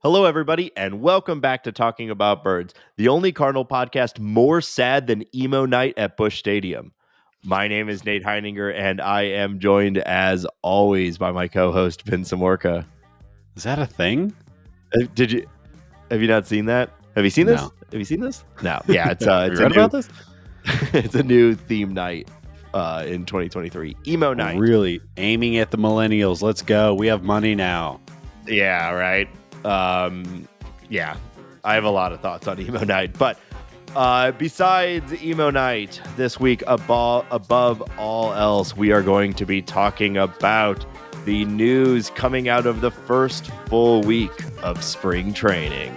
Hello, everybody, and welcome back to Talking About Birds, the only Cardinal podcast more sad than Emo Night at Busch Stadium. My name is Nate Heininger, and I am joined, as always, by my co-host, Vince Amorca. Is that a thing? Have you not seen that? Have you seen this? No. Have you seen this? No. Yeah, it's Have you read about this? It's a new theme night in 2023. Emo Night. Really aiming at the millennials. Let's go. We have money now. Yeah, right. Yeah, I have a lot of thoughts on Emo Night, but besides Emo Night this week, above all else, we are going to be talking about the news coming out of the first full week of spring training.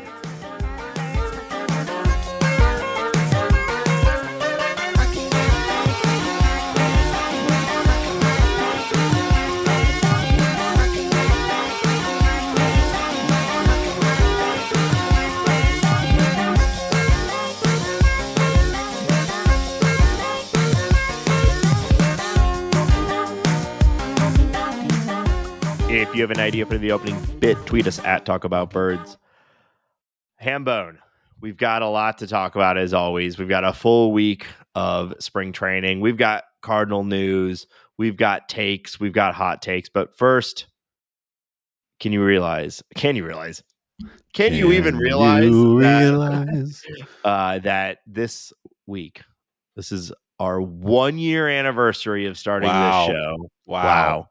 If you have an idea for the opening bit, tweet us at Talk About Birds. Hambone, we've got a lot to talk about as always. We've got a full week of spring training. We've got Cardinal news. We've got takes. We've got hot takes. But first, can you even realize that this week, this is our 1 year anniversary of starting this show. Wow.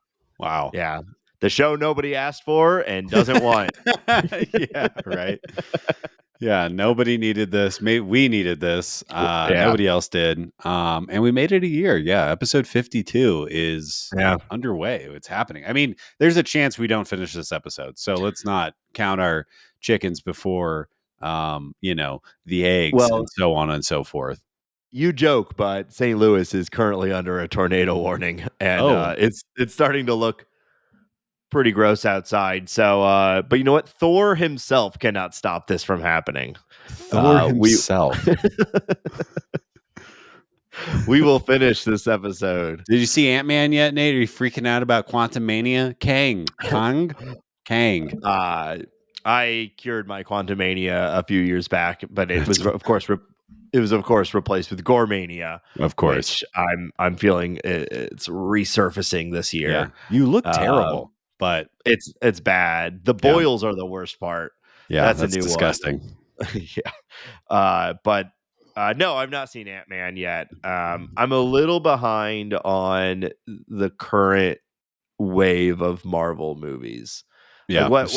Yeah. The show nobody asked for and doesn't want. Yeah, right. Yeah, nobody needed this. We needed this. Nobody else did. And we made it a year. Yeah, episode 52 is underway. It's happening. I mean, there's a chance we don't finish this episode. So let's not count our chickens before, the eggs and so on and so forth. You joke, but St. Louis is currently under a tornado warning, and it's starting to look pretty gross outside. So, but you know what? Thor himself cannot stop this from happening. Thor himself. We will finish this episode. Did you see Ant-Man yet, Nate? Are you freaking out about Quantum Mania? Kang. I cured my Quantum Mania a few years back, but it was of course replaced with Goremania. Of course, which I'm feeling it's resurfacing this year. Yeah. You look terrible. But it's bad. The boils are the worst part. Yeah, that's a new disgusting. Yeah. But no, I've not seen Ant-Man yet. I'm a little behind on the current wave of Marvel movies. Yeah, too much.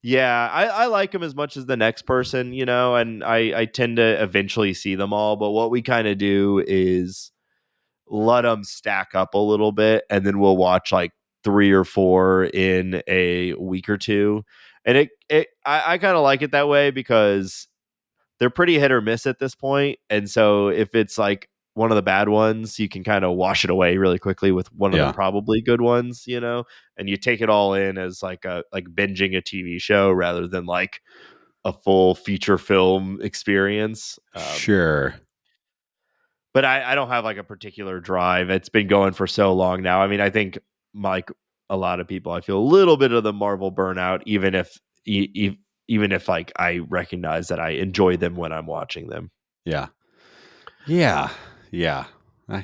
I like them as much as the next person, and I tend to eventually see them all. But what we kind of do is let them stack up a little bit, and then we'll watch like 3 or 4 in a week or two. And I kind of like it that way because they're pretty hit or miss at this point. And so if it's like one of the bad ones, you can kind of wash it away really quickly with one of the probably good ones, and you take it all in as like binging a TV show rather than like a full feature film experience. Sure. But I don't have like a particular drive. It's been going for so long now. I mean, I think like a lot of people, I feel a little bit of the Marvel burnout, even if like I recognize that I enjoy them when I'm watching them. Yeah. I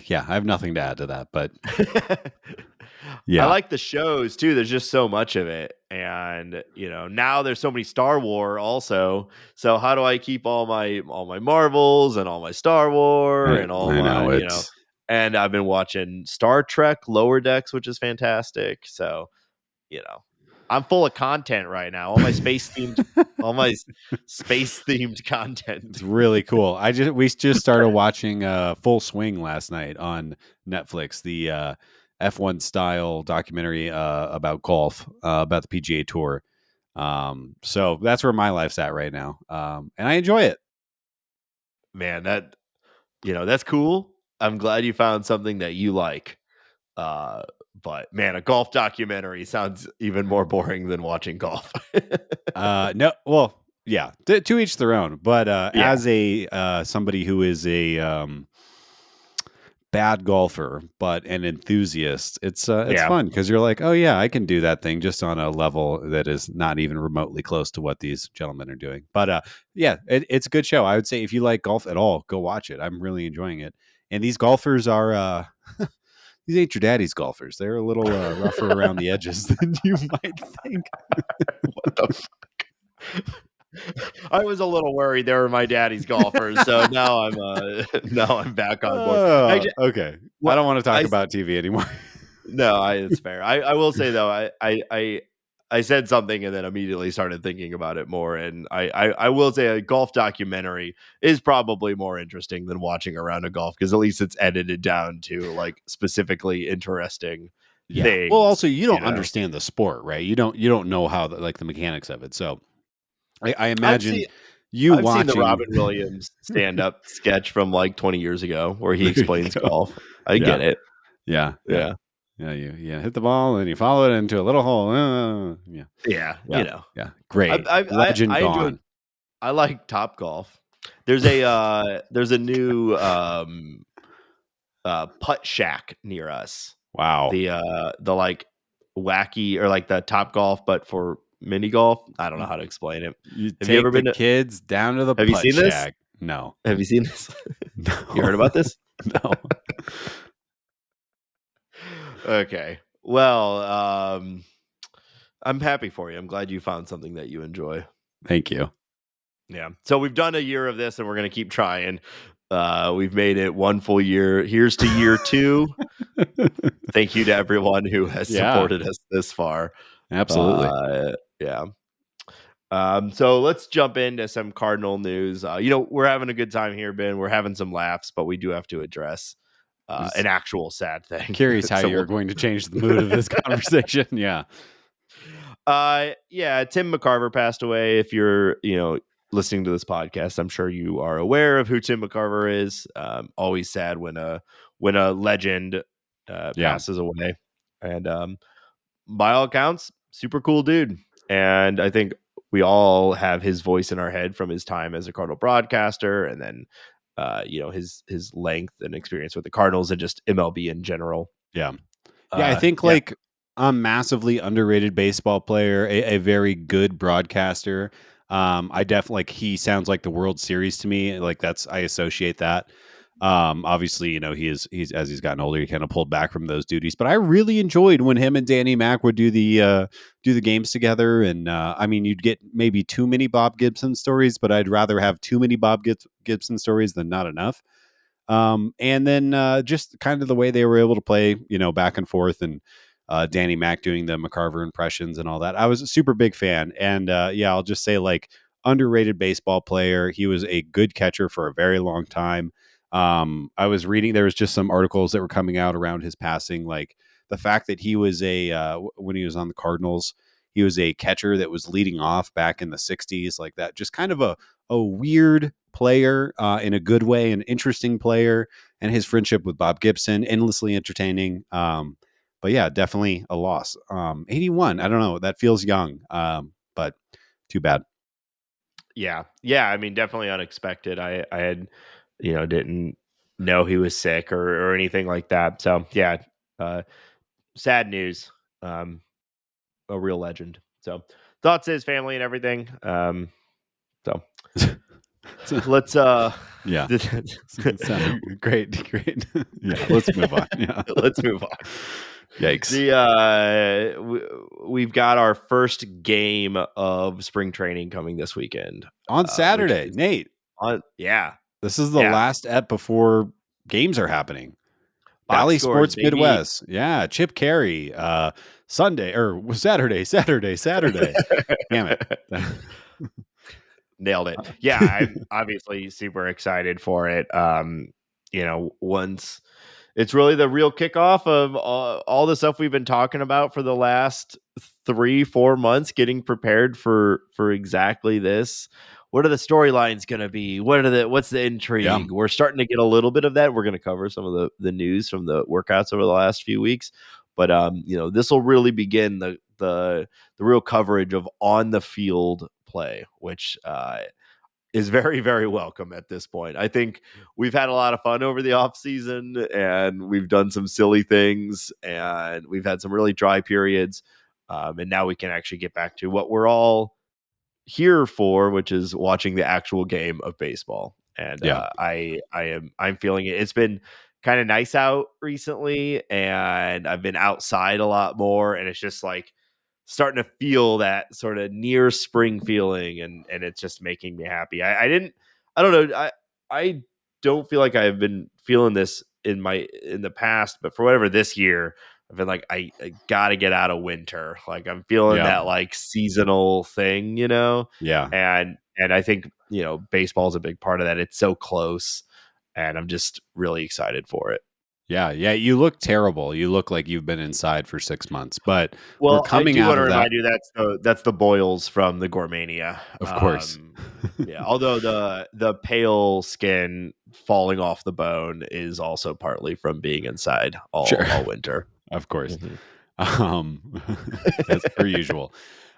have nothing to add to that, but I like the shows too. There's just so much of it, and now there's so many Star Wars also. So how do I keep all my Marvels and all my Star Wars and all And I've been watching Star Trek Lower Decks, which is fantastic. So, I'm full of content right now. All my space themed content. It's really cool. We just started watching Full Swing last night on Netflix, the F1 style documentary about golf, about the PGA Tour. So that's where my life's at right now. And I enjoy it. Man, that's cool. I'm glad you found something that you like. But man, a golf documentary sounds even more boring than watching golf. No, well, yeah, to each their own. But as a somebody who is a bad golfer but an enthusiast, it's fun because you're like, oh yeah, I can do that thing just on a level that is not even remotely close to what these gentlemen are doing. But yeah, it's a good show. I would say if you like golf at all, go watch it. I'm really enjoying it. And these golfers are these ain't your daddy's golfers. They're a little rougher around the edges than you might think. What the fuck? I was a little worried they were my daddy's golfers, so now I'm back on board. Actually, Okay. I what don't want to talk I about TV anymore. no, it's fair. I will say though, I said something and then immediately started thinking about it more, and I will say a golf documentary is probably more interesting than watching a round of golf because at least it's edited down to like specifically interesting Yeah. Well, things. also you don't understand the sport, right? You don't know how the mechanics of it. So I I've imagine seen you I've seen the watching. Robin Williams stand up sketch from like 20 years ago where he There you explains go. golf. I Yeah. get it. Yeah. Yeah. Yeah. Yeah. You hit the ball and you follow it into a little hole. Yeah. Yeah. Yeah. Yeah. Great. Legend I enjoyed. gone. I like Top Golf. There's a new putt shack near us. Wow. The like wacky or like the Top Golf, but for mini golf. I don't know how to explain it. You Have you ever take the been to? kids down to the Have you putt seen this? shack. No. Have you seen this? No. You heard about this? No. Okay. Well, I'm happy for you. I'm glad you found something that you enjoy. Thank you. Yeah. So we've done a year of this and we're going to keep trying. We've made it one full year. Here's to year 2. Thank you to everyone who has supported us this far. Absolutely. Yeah. So let's jump into some Cardinal news. We're having a good time here, Ben. We're having some laughs, but we do have to address an actual sad thing. Curious how you're going to change the mood of this conversation. Yeah. Tim McCarver passed away. If you're, listening to this podcast, I'm sure you are aware of who Tim McCarver is. Always sad when a legend passes away. And by all accounts, super cool dude. And I think we all have his voice in our head from his time as a Cardinal broadcaster, and then his length and experience with the Cardinals and just MLB in general. Yeah. I think like a massively underrated baseball player, a very good broadcaster. I definitely he sounds like the World Series to me. Like I associate that. Obviously, he's as he's gotten older, he kind of pulled back from those duties. But I really enjoyed when him and Danny Mac would do the games together. And I mean, you'd get maybe too many Bob Gibson stories, but I'd rather have too many Bob Gibson stories than not enough. And then just kind of the way they were able to play, back and forth, and Danny Mac doing the McCarver impressions and all that. I was a super big fan. And I'll just say like underrated baseball player. He was a good catcher for a very long time. I was reading, there was just some articles that were coming out around his passing, like the fact that he was when he was on the Cardinals, he was a catcher that was leading off back in the 60s, like that. Just kind of a weird player in a good way, an interesting player, and his friendship with Bob Gibson, endlessly entertaining. But yeah, definitely a loss. 81, I don't know, that feels young, but too bad. Yeah. I mean, definitely unexpected. I had, didn't know he was sick or anything like that. So yeah, sad news. A real legend. So thoughts to his family and everything. So let's yeah. Great. Yeah, let's move on. Yeah. Let's move on. Yikes. We've got our first game of spring training coming this weekend on Saturday, Nate. This is the last ep before games are happening. Valley Sports baby. Midwest. Yeah, Chip Carey. Sunday or Saturday. Damn it. Nailed it. Yeah, I'm obviously super excited for it. Once it's really the real kickoff of all the stuff we've been talking about for the last 3-4 months, getting prepared for exactly this. What are the storylines going to be? What's the intrigue? Yeah. We're starting to get a little bit of that. We're going to cover some of the news from the workouts over the last few weeks, but this will really begin the real coverage of on the field play, which is very, very welcome at this point. I think we've had a lot of fun over the off season, and we've done some silly things, and we've had some really dry periods. And now we can actually get back to what we're all here for, which is watching the actual game of baseball. And Yeah. I'm feeling it. It's been kind of nice out recently, and I've been outside a lot more, and it's just like starting to feel that sort of near spring feeling, and it's just making me happy. I don't know. I don't feel like I've been feeling this in the past, but for whatever this year, I've been like, I gotta get out of winter. Like I'm feeling Yeah. that like seasonal thing, Yeah. and I think, baseball is a big part of that. It's so close, and I'm just really excited for it. Yeah. Yeah. You look terrible. You look like you've been inside for 6 months, but we're Well, I coming do out want to of that. remind you that's the boils from the Gourmania. Of course. Yeah, although the pale skin falling off the bone is also partly from being inside Sure. all winter. Of course. Mhm. Um, as per usual.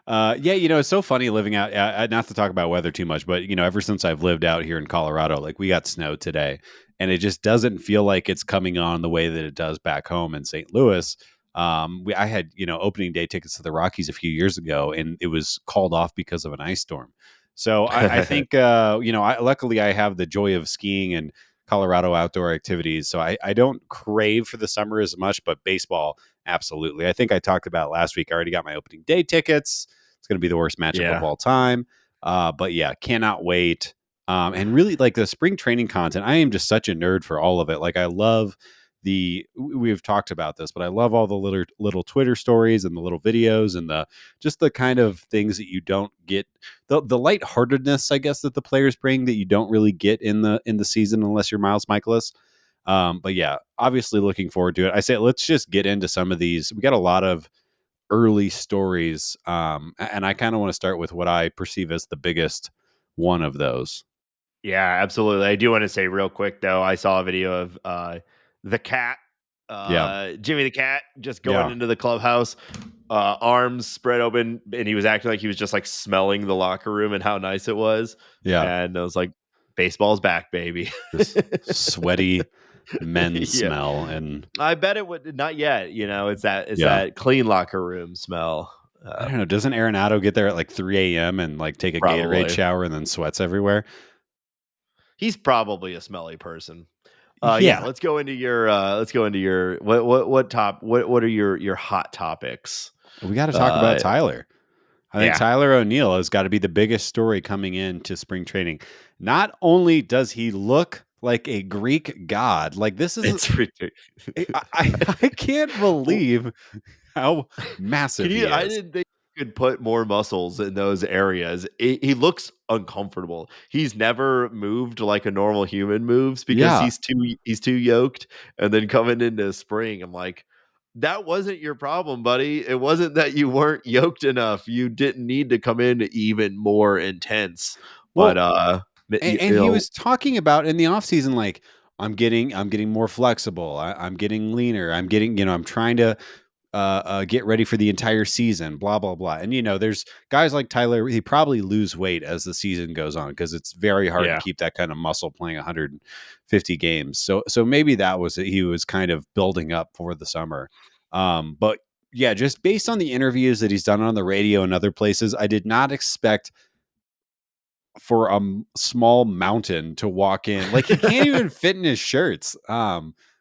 Yeah, it's so funny living out. Not to talk about weather too much, but ever since I've lived out here in Colorado, like we got snow today, and it just doesn't feel like it's coming on the way that it does back home in St. Louis. I had opening day tickets to the Rockies a few years ago, and it was called off because of an ice storm. So I think luckily I have the joy of skiing and Colorado outdoor activities, so I don't crave for the summer as much, but baseball. Absolutely. I think I talked about last week. I already got my opening day tickets. It's going to be the worst matchup of Yeah. all time. But yeah, cannot wait. And really, like the spring training content, I am just such a nerd for all of it. Like, I love we've talked about this, but I love all the little Twitter stories and the little videos and the kind of things that you don't get, the lightheartedness, I guess, that the players bring that you don't really get in the season unless you're Miles Michaelis. But yeah, obviously looking forward to it. I say let's just get into some of these. We got a lot of early stories, and I kind of want to start with what I perceive as the biggest one of those. Yeah, absolutely. I do want to say real quick though, I saw a video of the cat, Yeah, Jimmy the cat, just going yeah, into the clubhouse, arms spread open, and he was acting like he was just like smelling the locker room and how nice it was. yeah. And I was like, baseball's back, baby. Just sweaty men Yeah. smell, and I bet it would not yet, it's yeah. that clean locker room smell. I don't know. Doesn't Arenado get there at like 3 a.m. and like take a Gatorade Probably. shower and then sweats everywhere? He's probably a smelly person. Yeah, Yeah, let's go into your what are your hot topics? we got to talk about Uh Tyler. I think yeah, Tyler O'Neill has got to be the biggest story coming into spring training. Not only does he look like a Greek god, like this is it's ridiculous. I can't believe how massive Can he you I is. didn't think you could put more muscles in those areas. He looks uncomfortable. He's never moved like a normal human moves because Yeah. he's too yoked, and then coming into spring, I'm like, that wasn't your problem, buddy. It wasn't that you weren't yoked enough. You didn't need to come in even more intense. But Well, you and he know, was talking about in the offseason, like, I'm getting more flexible. I'm getting leaner. I'm getting, I'm trying to get ready for the entire season, blah, blah, blah. And, there's guys like Tyler, he probably lose weight as the season goes on because it's very hard to yeah. keep that kind of muscle playing 150 games. So maybe that was it. He was kind of building up for the summer. But yeah, just based on the interviews that he's done on the radio and other places, I did not expect for a small mountain to walk in. Like he can't even fit in his shirts.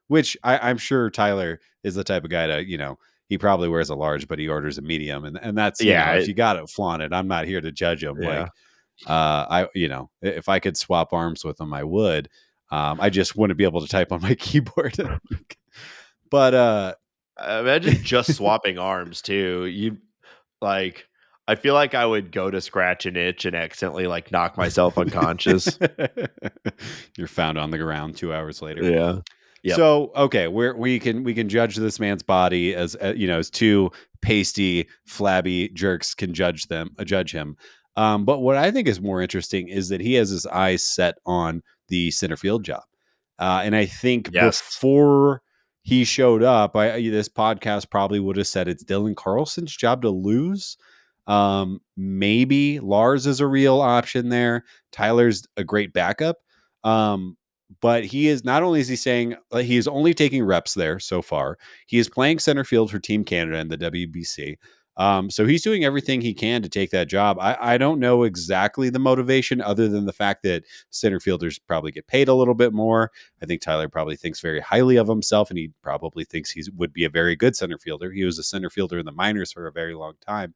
Which I'm sure Tyler is the type of guy to, he probably wears a large, but he orders a medium. And that's, Yeah, if you got it, flaunt it. I'm not here to judge him. yeah. Like, if I could swap arms with him, I would. I just wouldn't be able to type on my keyboard. But Imagine just swapping arms too. You like I feel like I would go to scratch an itch and accidentally like knock myself unconscious. you're found on the ground 2 hours later. Yeah. Yep. So okay, we can judge this man's body as as two pasty, flabby jerks can judge him. But what I think is more interesting is that he has his eyes set on the center field job, and I think Yes. before he showed up, this podcast probably would have said it's Dylan Carlson's job to lose. Maybe Lars is a real option there. Tyler's a great backup. But he is not only is he saying he is only taking reps there so far. He is playing center field for Team Canada in the WBC. So he's doing everything he can to take that job. I don't know exactly the motivation other than the fact that center fielders probably get paid a little bit more. I think Tyler probably thinks very highly of himself, and he probably thinks he would be a very good center fielder. He was a center fielder in the minors for a very long time.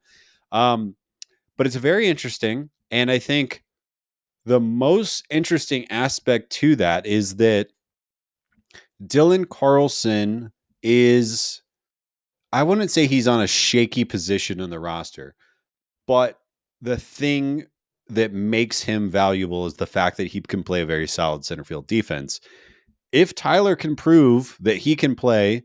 But it's very interesting. And I think the most interesting aspect to that is that Dylan Carlson is, I wouldn't say he's on a shaky position in the roster, but the thing that makes him valuable is the fact that he can play a very solid center field defense. If Tyler can prove that he can play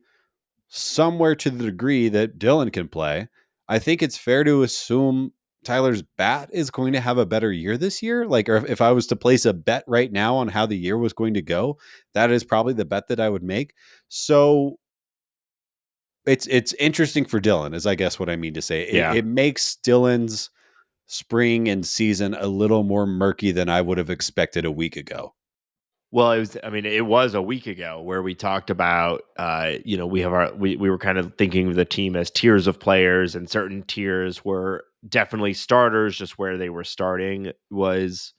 somewhere to the degree that Dylan can play, I think it's fair to assume Tyler's bat is going to have a better year this year. Like, or if I was to place a bet right now on how the year was going to go, that is probably the bet that I would make. So it's interesting for Dylan, is I guess what I mean to say. It makes Dylan's spring and season a little more murky than I would have expected a week ago. Well, it was a week ago where we talked about, we were kind of thinking of the team as tiers of players, and certain tiers were definitely starters. Just where they were starting was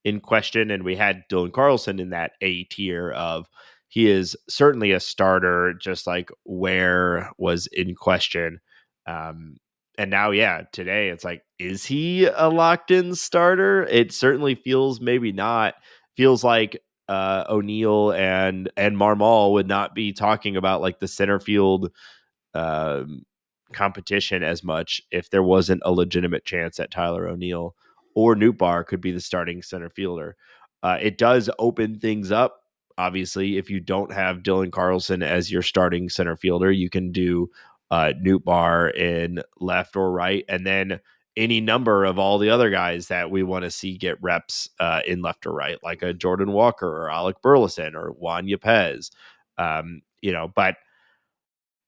in question. And we had Dylan Carlson in that A tier of, he is certainly a starter, just like where was in question. And now, today it's like, is he a locked in starter? It certainly feels maybe not. Feels like O'Neill and Marmol would not be talking about like the center field um, competition as much if there wasn't a legitimate chance that Tyler O'Neill or Nootbaar could be the starting center fielder. It does open things up. Obviously, if you don't have Dylan Carlson as your starting center fielder, you can do Nootbaar in left or right, and then any number of all the other guys that we want to see get reps in left or right, like a Jordan Walker or Alec Burleson or Juan Yepez. But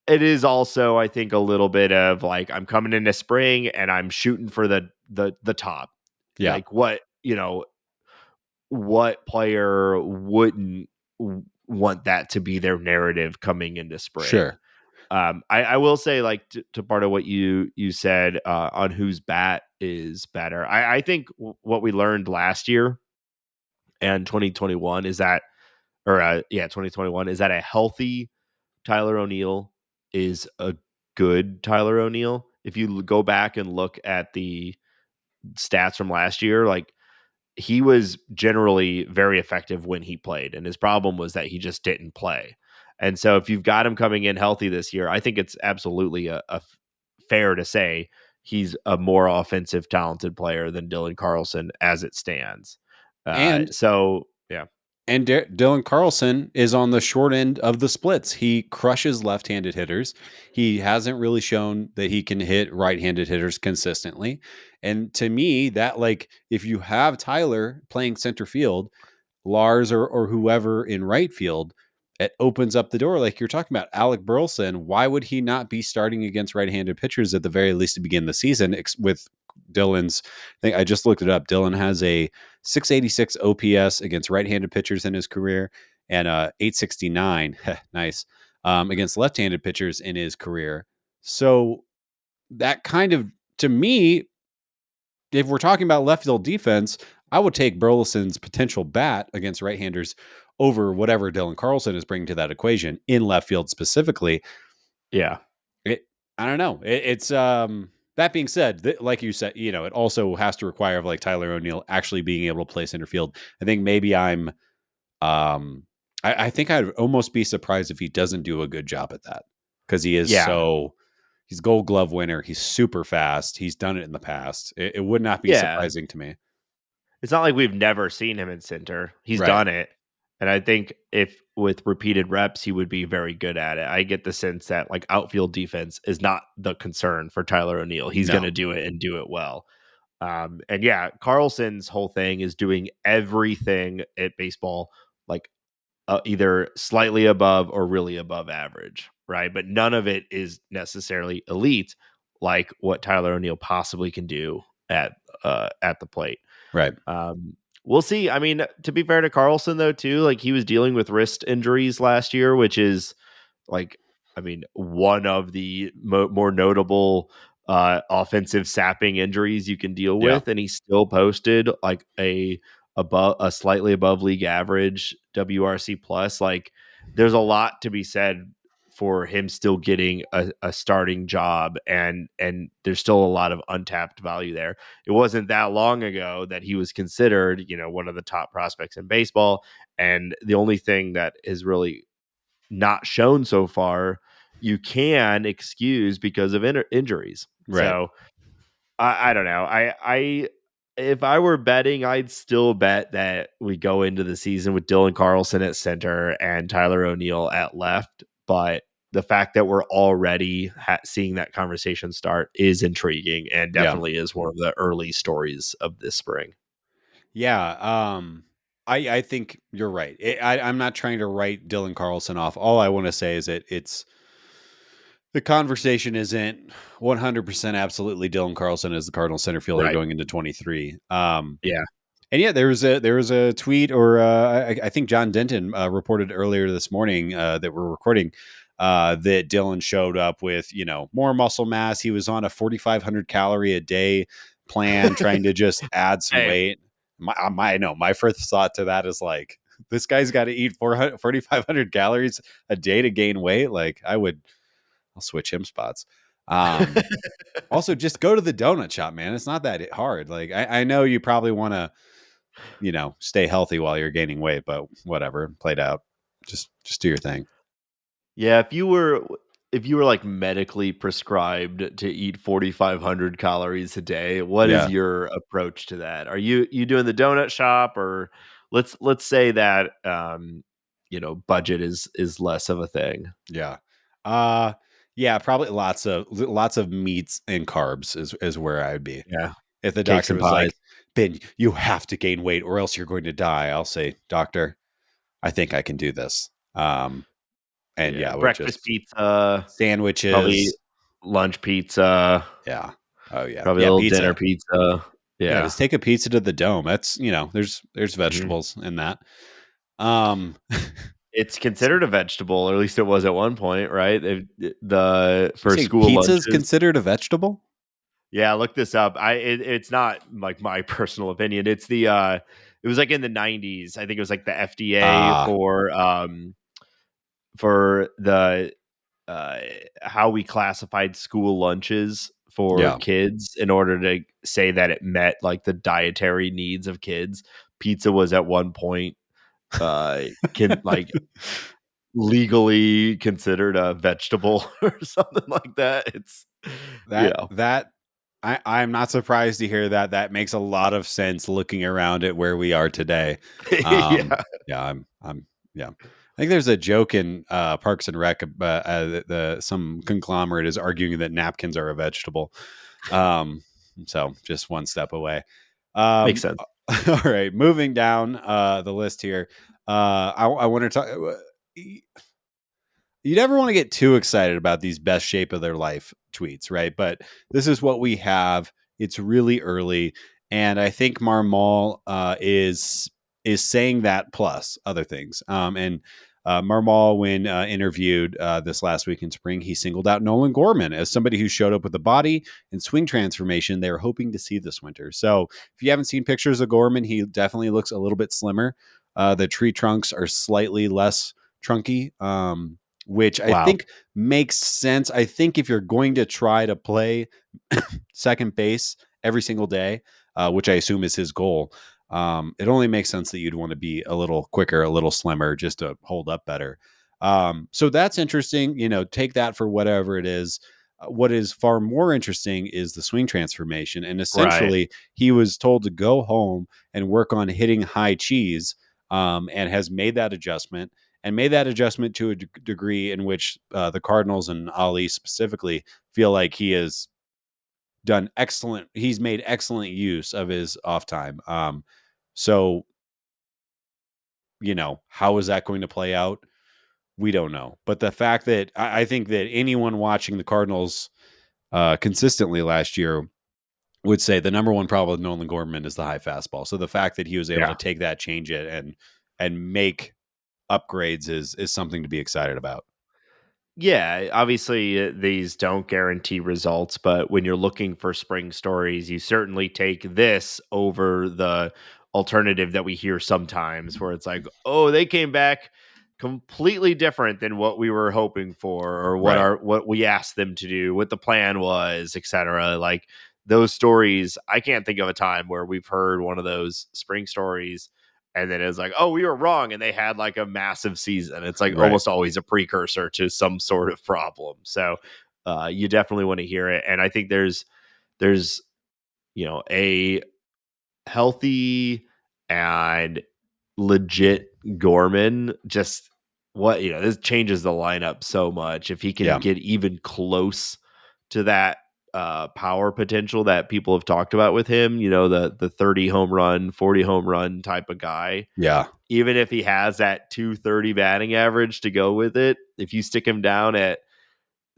it is also, I think, a little bit of like, I'm coming into spring and I'm shooting for the top. Yeah. Like, what player wouldn't want that to be their narrative coming into spring? Sure. I will say, like, to part of what you said on whose bat is better. I think what we learned last year and 2021 is that, 2021 is that a healthy Tyler O'Neill is a good Tyler O'Neill. If you go back and look at the stats from last year, like, he was generally very effective when he played, and his problem was that he just didn't play. And so if you've got him coming in healthy this year, I think it's absolutely a fair to say he's a more offensive talented player than Dylan Carlson as it stands. And Yeah. And Dylan Carlson is on the short end of the splits. He crushes left-handed hitters. He hasn't really shown that he can hit right-handed hitters consistently. And to me, that, like, if you have Tyler playing center field, Lars or whoever in right field, it opens up the door. Like you're talking about Alec Burleson, why would he not be starting against right-handed pitchers at the very least to begin the season with Dylan's? I think I just looked it up. Dylan has a 686 OPS against right-handed pitchers in his career and 869, nice, against left-handed pitchers in his career. So that kind of, to me, if we're talking about left field defense, I would take Burleson's potential bat against right-handers over whatever Dylan Carlson is bringing to that equation in left field specifically. Yeah. I don't know. It's that being said, like you said, it also has to require of like Tyler O'Neill actually being able to play center field. I think maybe I think I'd almost be surprised if he doesn't do a good job at that, because he is he's Gold Glove winner. He's super fast. He's done it in the past. It would not be surprising to me. It's not like we've never seen him in center. He's Right. done it. And I think if with repeated reps, he would be very good at it. I get the sense that like outfield defense is not the concern for Tyler O'Neill. He's going to do it and do it well. And Carlson's whole thing is doing everything at baseball like either slightly above or really above average, right? But none of it is necessarily elite. like what Tyler O'Neill possibly can do at the plate. Right. We'll see. I mean, to be fair to Carlson though, too, like he was dealing with wrist injuries last year, which is like, I mean, one of the more notable offensive sapping injuries you can deal Yeah. with, and he still posted like a slightly above league average WRC plus. Like, there's a lot to be said for him still getting a starting job, and there's still a lot of untapped value there. It wasn't that long ago that he was considered, one of the top prospects in baseball, and the only thing that is really not shown so far you can excuse because of injuries. Right. So I don't know. I if I were betting, I'd still bet that we go into the season with Dylan Carlson at center and Tyler O'Neill at left. But the fact that we're already seeing that conversation start is intriguing, and Yeah. definitely is one of the early stories of this spring. Yeah. I think you're right. I'm not trying to write Dylan Carlson off. All I want to say is that the conversation isn't 100% absolutely Dylan Carlson as the Cardinal center fielder Right. going into 23. Yeah. And yeah, there was a tweet, or I think John Denton reported earlier this morning that we're recording that Dylan showed up with more muscle mass. He was on a 4,500 calorie a day plan, trying to just add some Hey, weight. I know my first thought to that is like, this guy's got to eat 4,500 calories a day to gain weight. Like I'll switch him spots. Also, just go to the donut shop, man. It's not that hard. Like I know you probably want to stay healthy while you're gaining weight, but whatever, played out. Just do your thing. yeah, if you were like medically prescribed to eat 4,500 calories a day, what is Yeah. your approach to that? Are you doing the donut shop, or let's say that budget is less of a thing. Yeah. Uh yeah, probably lots of meats and carbs is where I would be. Yeah, If the cakes doctor and was pies. like, "Ben, you have to gain weight or else you're going to die." I'll say, "Doctor, I think I can do this." And Yeah, yeah, with breakfast just pizza, probably sandwiches. lunch pizza, Yeah. Oh yeah. probably a Yeah, little dinner pizza. pizza. Yeah, Yeah. just take a pizza to the dome. That's, there's Mhm. vegetables in that. Um It's considered a vegetable, or at least it was at one point, right? You For say school pizza's lunches. considered a vegetable? Yeah, look this up. It's not like my personal opinion. It was like in the 90s. I think it was like the FDA Ah, for the uh how we classified school lunches for yeah. kids in order to say that it met like the dietary needs of kids. Pizza was at one point can like legally considered a vegetable or something like that. It's you That know. that I'm not surprised to hear that. That makes a lot of sense looking around at where we are today. Yeah. Yeah, yeah. I think there's a joke in Parks and Rec, some conglomerate is arguing that napkins are a vegetable. Um, so just one step away. Makes sense. All right, moving down the list here. I want to talk. You never want to get too excited about these best shape of their life tweets, right? But this is what we have. It's really early, and I think Marmol is saying that plus other things. And Marmol, when interviewed this last week in spring, he singled out Nolan Gorman as somebody who showed up with a body and swing transformation they were hoping to see this winter. So if you haven't seen pictures of Gorman, he definitely looks a little bit slimmer. The tree trunks are slightly less trunky. Which I Wow. think makes sense. I think if you're going to try to play second base every single day, which I assume is his goal, it only makes sense that you'd want to be a little quicker, a little slimmer, just to hold up better. So that's interesting. Take that for whatever it is. What is far more interesting is the swing transformation. And Right. essentially, he was told to go home and work on hitting high cheese, and has made that adjustment, and made that adjustment to a degree in which the Cardinals and Ali specifically feel like he has done excellent. He's made excellent use of his off time. So, how is that going to play out? We don't know. But the fact that I think that anyone watching the Cardinals consistently last year would say the number one problem with Nolan Gorman is the high fastball. So the fact that he was able to take that, change it, and make upgrades is something to be excited about. Yeah, obviously these don't guarantee results, but when you're looking for spring stories, you certainly take this over the alternative that we hear sometimes where it's like, "Oh, they came back completely different than what we were hoping for or Right. what we asked them to do, what the plan was, etc." Like those stories, I can't think of a time where we've heard one of those spring stories and then it was like, oh, we were wrong, and they had like a massive season. It's like Right. almost always a precursor to some sort of problem. So you definitely want to hear it, and I think there's a healthy and legit Gorman. Just this changes the lineup so much. If he can Yeah. get even close to that power potential that people have talked about with him, the 30 home run, 40 home run type of guy, Yeah. even if he has that 230 batting average to go with it, if you stick him down at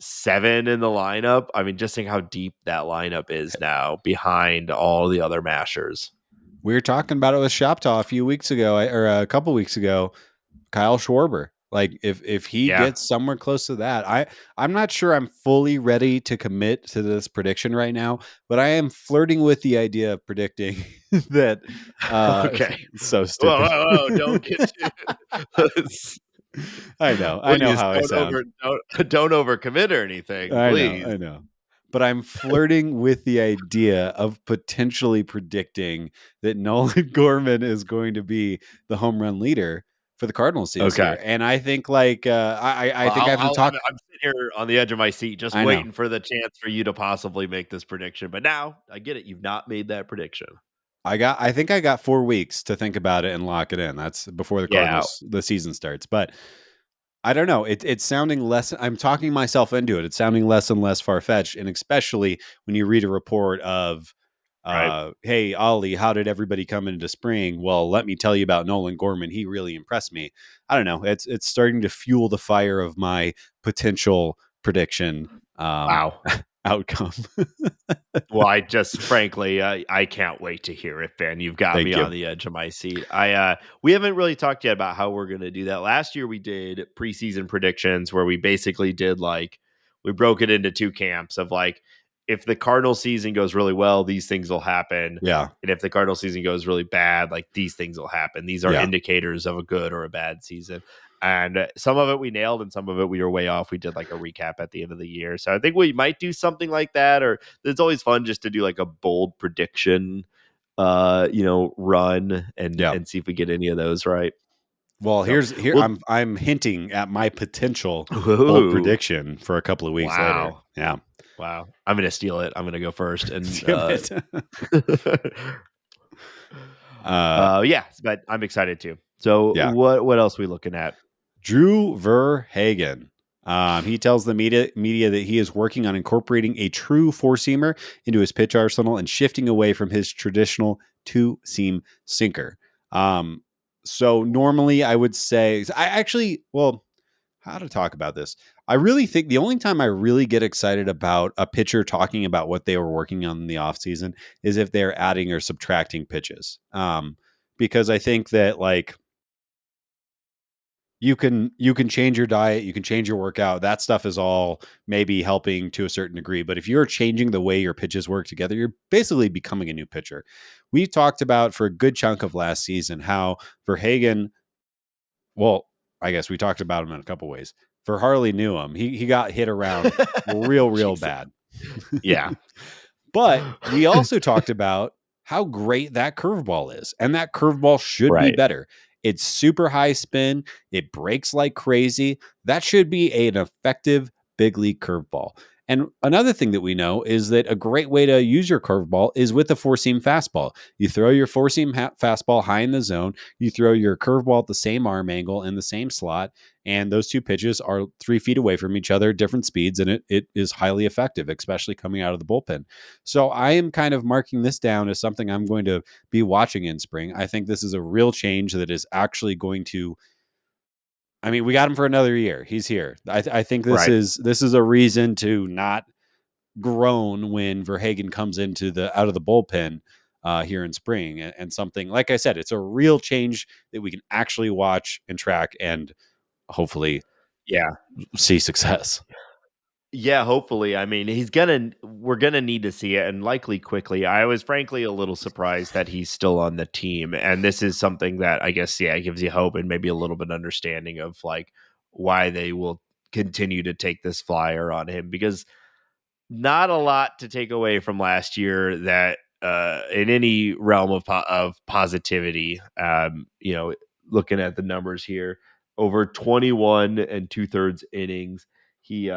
7 in the lineup, I mean, just think how deep that lineup is now behind all the other mashers. We were talking about it with Shoptaw a few weeks ago, or a couple weeks ago. Kyle Schwarber, like if he Yeah. gets somewhere close to that, I'm not sure I'm fully ready to commit to this prediction right now, but I am flirting with the idea of predicting that. Okay. So Whoa, stupid. whoa, whoa! Don't get too. I know Please how I sound. don't overcommit or anything, I please. know. But I'm flirting with the idea of potentially predicting that Nolan Gorman is going to be the home run leader for the Cardinals this Okay. year. And I think I Well, think I have to I'm talk. sitting here on the edge of my seat, just I know. waiting for the chance for you to possibly make this prediction. But now I get it. You've not made that prediction. I think I got 4 weeks to think about it and lock it in. That's before Yeah. the season starts. But I don't know. It's sounding less. I'm talking myself into it. It's sounding less and less far fetched, and especially when you read a report of, Right. "Hey Ollie, how did everybody come into spring?" Well, let me tell you about Nolan Gorman. He really impressed me. I don't know. It's starting to fuel the fire of my potential prediction Wow. outcome. Well, I just frankly, I can't wait to hear it, Ben. You've got me Thank on you. the edge of my seat. We haven't really talked yet about how we're going to do that. Last year we did preseason predictions where we basically did we broke it into two camps of like if the Cardinal season goes really well, these things will happen. Yeah. And if the Cardinal season goes really bad, like these things will happen. These are Yeah. indicators of a good or a bad season. And some of it we nailed and some of it we were way off. We did like a recap at the end of the year. So I think we might do something like that, or it's always fun just to do like a bold prediction run Yeah. and see if we get any of those right. Well, So here well I'm hinting at my potential bold ooh, prediction for a couple of weeks later. wow. Yeah. Wow. I'm gonna steal it. I'm gonna go first and Damn it. yeah, but I'm excited too. So Yeah. what else are we looking at? Drew Verhagen. He tells the media that he is working on incorporating a true four-seamer into his pitch arsenal and shifting away from his traditional two-seam sinker. So normally I would say how to talk about this. I really think the only time I really get excited about a pitcher talking about what they were working on in the offseason is if they're adding or subtracting pitches. Because I think that you can change your diet, you can change your workout. That stuff is all maybe helping to a certain degree. But if you're changing the way your pitches work together, you're basically becoming a new pitcher. We talked about for a good chunk of last season how Verhagen, well, I guess we talked about him in a couple ways. For Harley knew him. He got hit around real Jesus. bad. Yeah. But we also talked about how great that curveball is, and that curveball should be Right. better. It's super high spin. It breaks like crazy. That should be an effective big league curveball. And another thing that we know is that a great way to use your curveball is with a four seam fastball. You throw your four seam fastball high in the zone. You throw your curveball at the same arm angle in the same slot, and those two pitches are 3 feet away from each other, different speeds, and it is highly effective, especially coming out of the bullpen. So I am kind of marking this down as something I'm going to be watching in spring. I think this is a real change that is actually going to. I mean, we got him for another year. He's here. I think this Right. is a reason to not grown when Verhagen comes out of the bullpen here in spring, and something like I said, it's a real change that we can actually watch and track and hopefully Yeah. see success. Yeah, hopefully. I mean, we're gonna need to see it, and likely quickly. I was frankly a little surprised that he's still on the team, and this is something that I guess, yeah, gives you hope and maybe a little bit understanding of like why they will continue to take this flyer on him, because not a lot to take away from last year that in any realm of positivity. Looking at the numbers here, over 21 and 2/3 innings, he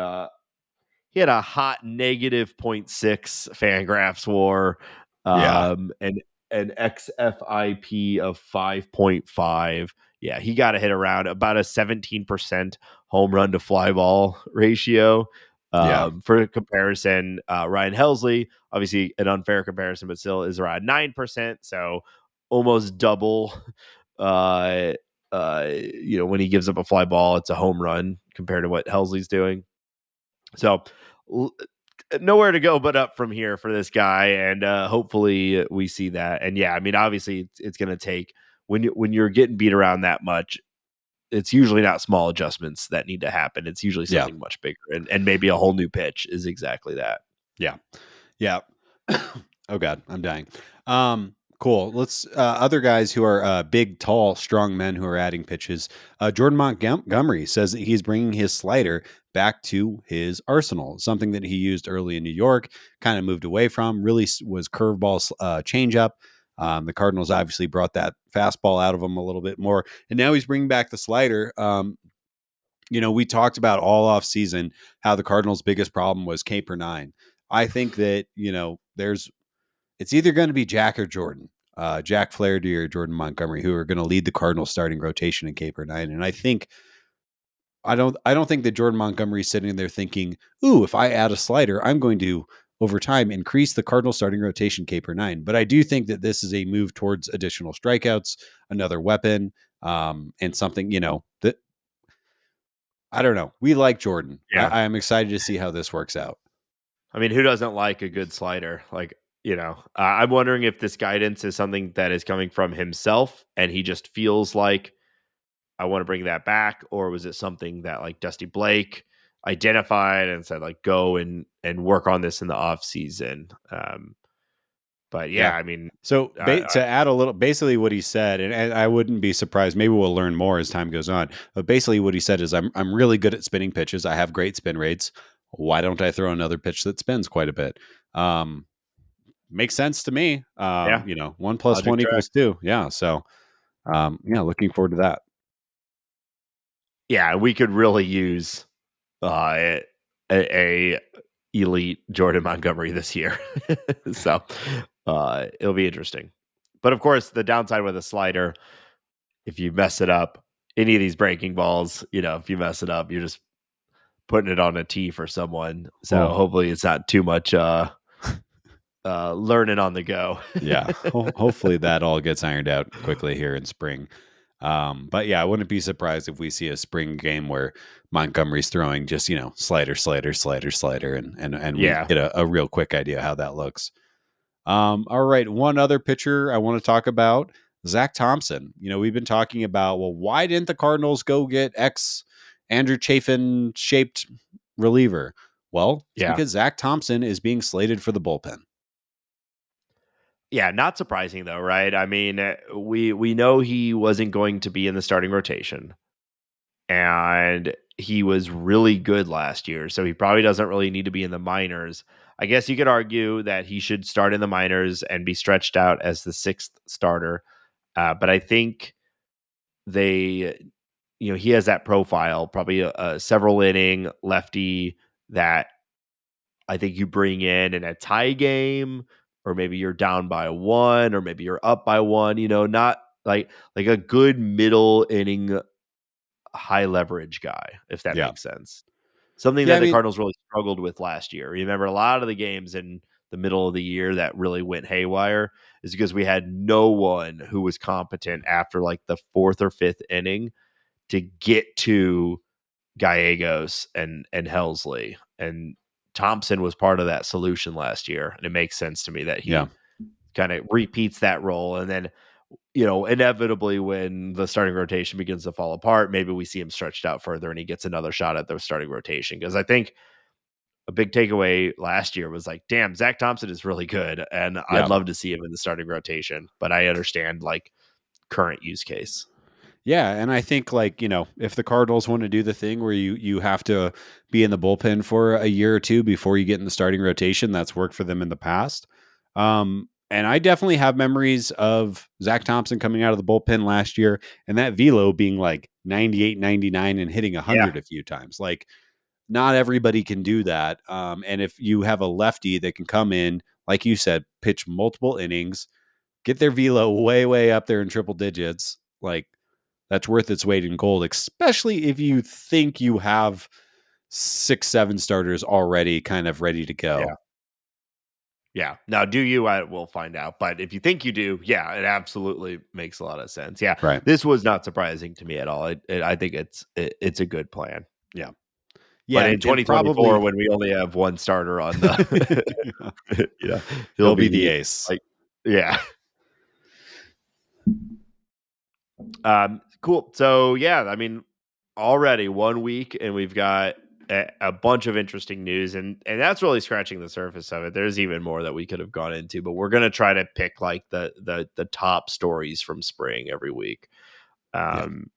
he had a hot negative -0.6 Fangraphs WAR, Yeah, and an XFIP of 5.5. Yeah, he got to hit around about a 17% home run to fly ball ratio. yeah, For comparison, Ryan Helsley, obviously an unfair comparison, but still is around 9%. So almost double. Uh, when he gives up a fly ball, it's a home run compared to what Helsley's doing. So nowhere to go but up from here for this guy, and hopefully we see that. And yeah, I mean, obviously it's going to take, when you're getting beat around that much, it's usually not small adjustments that need to happen. It's usually yeah, something much bigger, and maybe a whole new pitch is exactly that. yeah, yeah. Oh God, I'm dying. Cool. Let's other guys who are big, tall, strong men who are adding pitches. Jordan Montgomery says that he's bringing his slider back to his arsenal, something that he used early in New York, kind of moved away from. Really was curveball, changeup. The Cardinals obviously brought that fastball out of him a little bit more, and now he's bringing back the slider. We talked about all off season how the Cardinals' biggest problem was K per nine. I think that it's either going to be Jack or Jordan, Jack Flaherty or Jordan Montgomery, who are going to lead the Cardinals starting rotation in K per nine. And I don't think that Jordan Montgomery is sitting there thinking, "Ooh, if I add a slider, I'm going to over time increase the Cardinal starting rotation K per nine." But I do think that this is a move towards additional strikeouts, another weapon, and something that I don't know. We like Jordan. Yeah, I am excited to see how this works out. I mean, who doesn't like a good slider? Like, I'm wondering if this guidance is something that is coming from himself, and he just feels like, I want to bring that back, or was it something that like Dusty Blake identified and said like, go and work on this in the off season? But Yeah. yeah, I mean, So to add a little, basically what he said, and I wouldn't be surprised. Maybe we'll learn more as time goes on. But basically, what he said is, I'm really good at spinning pitches. I have great spin rates. Why don't I throw another pitch that spins quite a bit? Um, Makes sense to me. yeah, 1 + 1 logic track. = 2. Yeah. So yeah, looking forward to that. Yeah, we could really use a elite Jordan Montgomery this year. So it'll be interesting. But of course, the downside with a slider, if you mess it up, any of these breaking balls, if you mess it up, you're just putting it on a tee for someone. So Oh, hopefully it's not too much learning on the go. yeah. Hopefully that all gets ironed out quickly here in spring. But yeah, I wouldn't be surprised if we see a spring game where Montgomery's throwing just, slider, slider, slider, slider, and we Yeah. get a real quick idea how that looks. All right. One other pitcher I want to talk about, Zach Thompson. We've been talking about, well, why didn't the Cardinals go get Andrew Chafin shaped reliever? Well, it's Yeah. because Zach Thompson is being slated for the bullpen. Yeah, not surprising though, right? I mean, we know he wasn't going to be in the starting rotation, and he was really good last year, so he probably doesn't really need to be in the minors. I guess you could argue that he should start in the minors and be stretched out as the sixth starter. But I think they, he has that profile, probably a several inning lefty that I think you bring in a tie game, or maybe you're down by one, or maybe you're up by one, not like a good middle inning high leverage guy, if that Yeah. makes sense. Something Yeah. that I the mean, Cardinals really struggled with last year. Remember, a lot of the games in the middle of the year that really went haywire is because we had no one who was competent after like the fourth or fifth inning to get to Gallegos and Helsley. And Thompson was part of that solution last year, and it makes sense to me that he Yeah. kind of repeats that role. And then, inevitably when the starting rotation begins to fall apart, maybe we see him stretched out further and he gets another shot at the starting rotation. Because I think a big takeaway last year was like, damn, Zach Thompson is really good, and I'd Yeah. love to see him in the starting rotation. But I understand like current use case. Yeah, and I think if the Cardinals want to do the thing where you have to be in the bullpen for a year or two before you get in the starting rotation, that's worked for them in the past. And I definitely have memories of Zach Thompson coming out of the bullpen last year and that velo being like 98, 99 and hitting 100 a few times. Like, not everybody can do that. And if you have a lefty that can come in, like you said, pitch multiple innings, get their velo way, way up there in triple digits, like that's worth its weight in gold, especially if you think you have 6, 7 starters already kind of ready to go. Yeah. Yeah. Now, do you? I will find out. But if you think you do, yeah, it absolutely makes a lot of sense. Yeah, Right. this was not surprising to me at all. I think it's a good plan. Yeah. But Yeah. in And 2024, probably when we only have one starter on the, he'll he'll be the be ace. like, yeah. Cool. So yeah, I mean, already 1 week, and we've got a bunch of interesting news, and that's really scratching the surface of it. There's even more that we could have gone into, but we're gonna try to pick like the top stories from spring every week. Yeah. Um,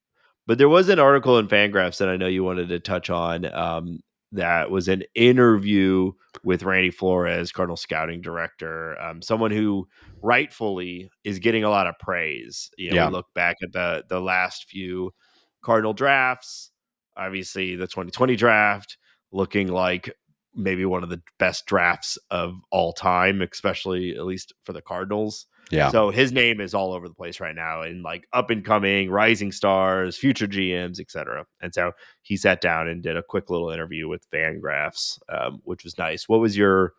but there was an article in Fangraphs that I know you wanted to touch on. That was an interview with Randy Flores, Cardinal scouting director, someone who rightfully is getting a lot of praise. We Yeah. look back at the last few Cardinal drafts, obviously the 2020 draft, looking like maybe one of the best drafts of all time, especially at least for the Cardinals. Yeah. So his name is all over the place right now, and like up and coming, rising stars, future GMs, etc. And so he sat down and did a quick little interview with Fangraphs, which was nice. What was your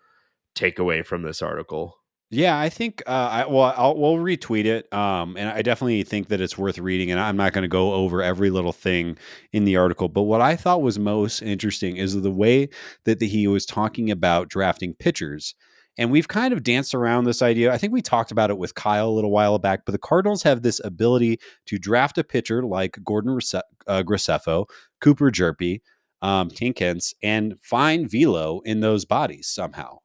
takeaway from this article? Yeah, I think we'll retweet it. And I definitely think that it's worth reading. And I'm not going to go over every little thing in the article, but what I thought was most interesting is the way that he was talking about drafting pitchers. And we've kind of danced around this idea. I think we talked about it with Kyle a little while back, but the Cardinals have this ability to draft a pitcher like Graceffo, Cooper Jerpy, Tinkins, and find velo in those bodies somehow.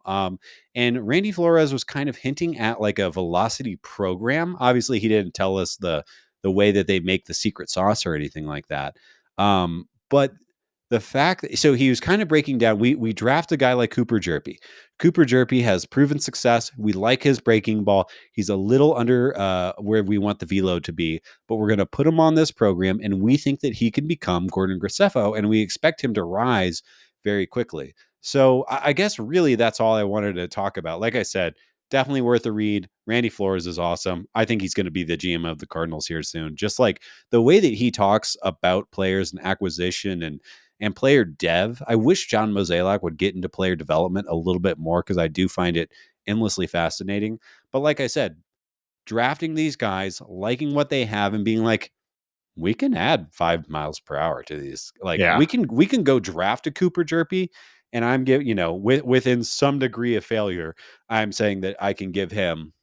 And Randy Flores was kind of hinting at like a velocity program. Obviously, he didn't tell us the way that they make the secret sauce or anything like that. But the fact that, so he was kind of breaking down, we draft a guy like Cooper Jerpy. Cooper Jerpy has proven success. We like his breaking ball. He's a little under where we want the velo to be, but we're going to put him on this program, and we think that he can become Gordon Graceffo, and we expect him to rise very quickly. So I guess really that's all I wanted to talk about. Like I said, definitely worth a read. Randy Flores is awesome. I think he's going to be the GM of the Cardinals here soon. Just like the way that he talks about players and acquisition and player dev. I wish John Mozeliak would get into player development a little bit more because I do find it endlessly fascinating. But like I said, drafting these guys, liking what they have, and being like, we can add 5 miles per hour to these. Like Yeah. we can go draft a Cooper Jerpy, and I'm giving, within some degree of failure, I'm saying that I can give him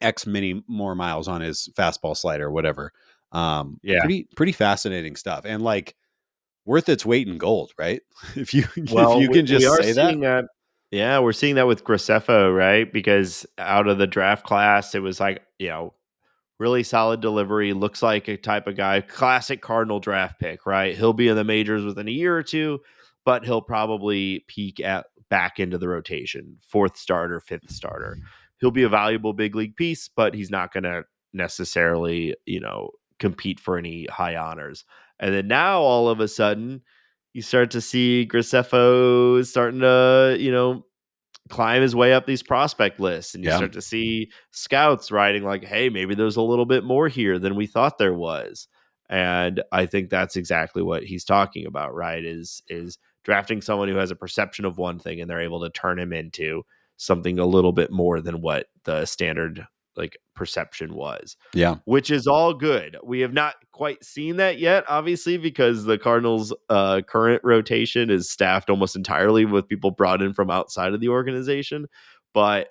X many more miles on his fastball slider or whatever. Yeah. Pretty fascinating stuff, and like worth its weight in gold, right? If Well, you can we just are say that. seeing that. Yeah, we're seeing that with Graceffo, right? Because out of the draft class, it was like, really solid delivery. Looks like a type of guy, classic Cardinal draft pick, right? He'll be in the majors within a year or two, but he'll probably peak at back into the rotation, fourth starter, fifth starter. He'll be a valuable big league piece, but he's not going to necessarily, compete for any high honors. And then now all of a sudden, you start to see Graceffo starting to, climb his way up these prospect lists, and you Yeah. start to see scouts writing like, hey, maybe there's a little bit more here than we thought there was. And I think that's exactly what he's talking about, right? Is drafting someone who has a perception of one thing and they're able to turn him into something a little bit more than what the standard like perception was. Yeah. Which is all good. We have not quite seen that yet, obviously, because the Cardinals' current rotation is staffed almost entirely with people brought in from outside of the organization. But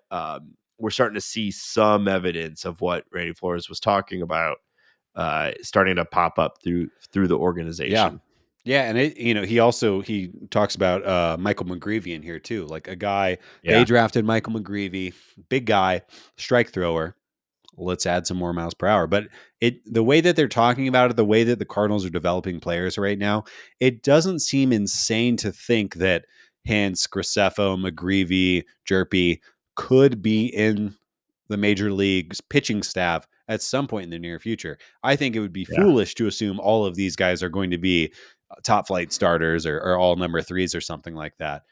we're starting to see some evidence of what Randy Flores was talking about starting to pop up through the organization. Yeah, and he talks about Michael McGreevy in here too, like a guy they Yeah. drafted. Michael McGreevy, big guy, strike thrower. Let's add some more miles per hour. But the way that they're talking about it, the way that the Cardinals are developing players right now, it doesn't seem insane to think that Hans, Graceffo, McGreevy, Jerpy could be in the major leagues pitching staff at some point in the near future. I think it would be Yeah. foolish to assume all of these guys are going to be top flight starters or all number threes or something like that.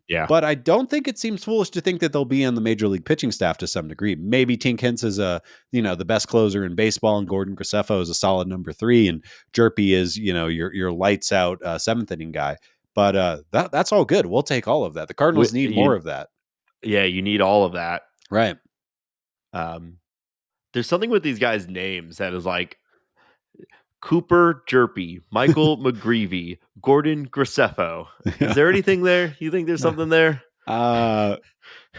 Yeah. But I don't think it seems foolish to think that they'll be on the major league pitching staff to some degree. Maybe Tink Hintz is the best closer in baseball, and Gordon Graceffo is a solid number 3, and Jerpy is, your lights out seventh inning guy. But that's all good. We'll take all of that. The Cardinals need more of that. Yeah, you need all of that. Right. There's something with these guys' names that is like Cooper Jerpy, Michael McGreevy, Gordon Graceffo. Is there anything there? You think there's something there? I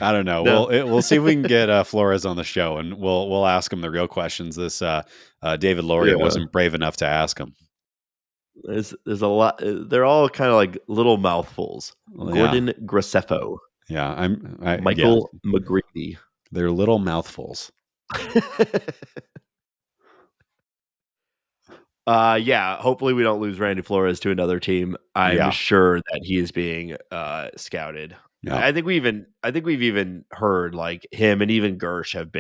don't know. No. We'll see if we can get Flores on the show, and we'll ask him the real questions. This David Lauria wasn't brave enough to ask him. There's a lot. They're all kind of like little mouthfuls. Gordon Graceffo. Yeah, Michael McGreevy. They're little mouthfuls. Hopefully we don't lose Randy Flores to another team. I'm sure that he is being scouted. Yeah. I think we've even heard like him and even Gersh have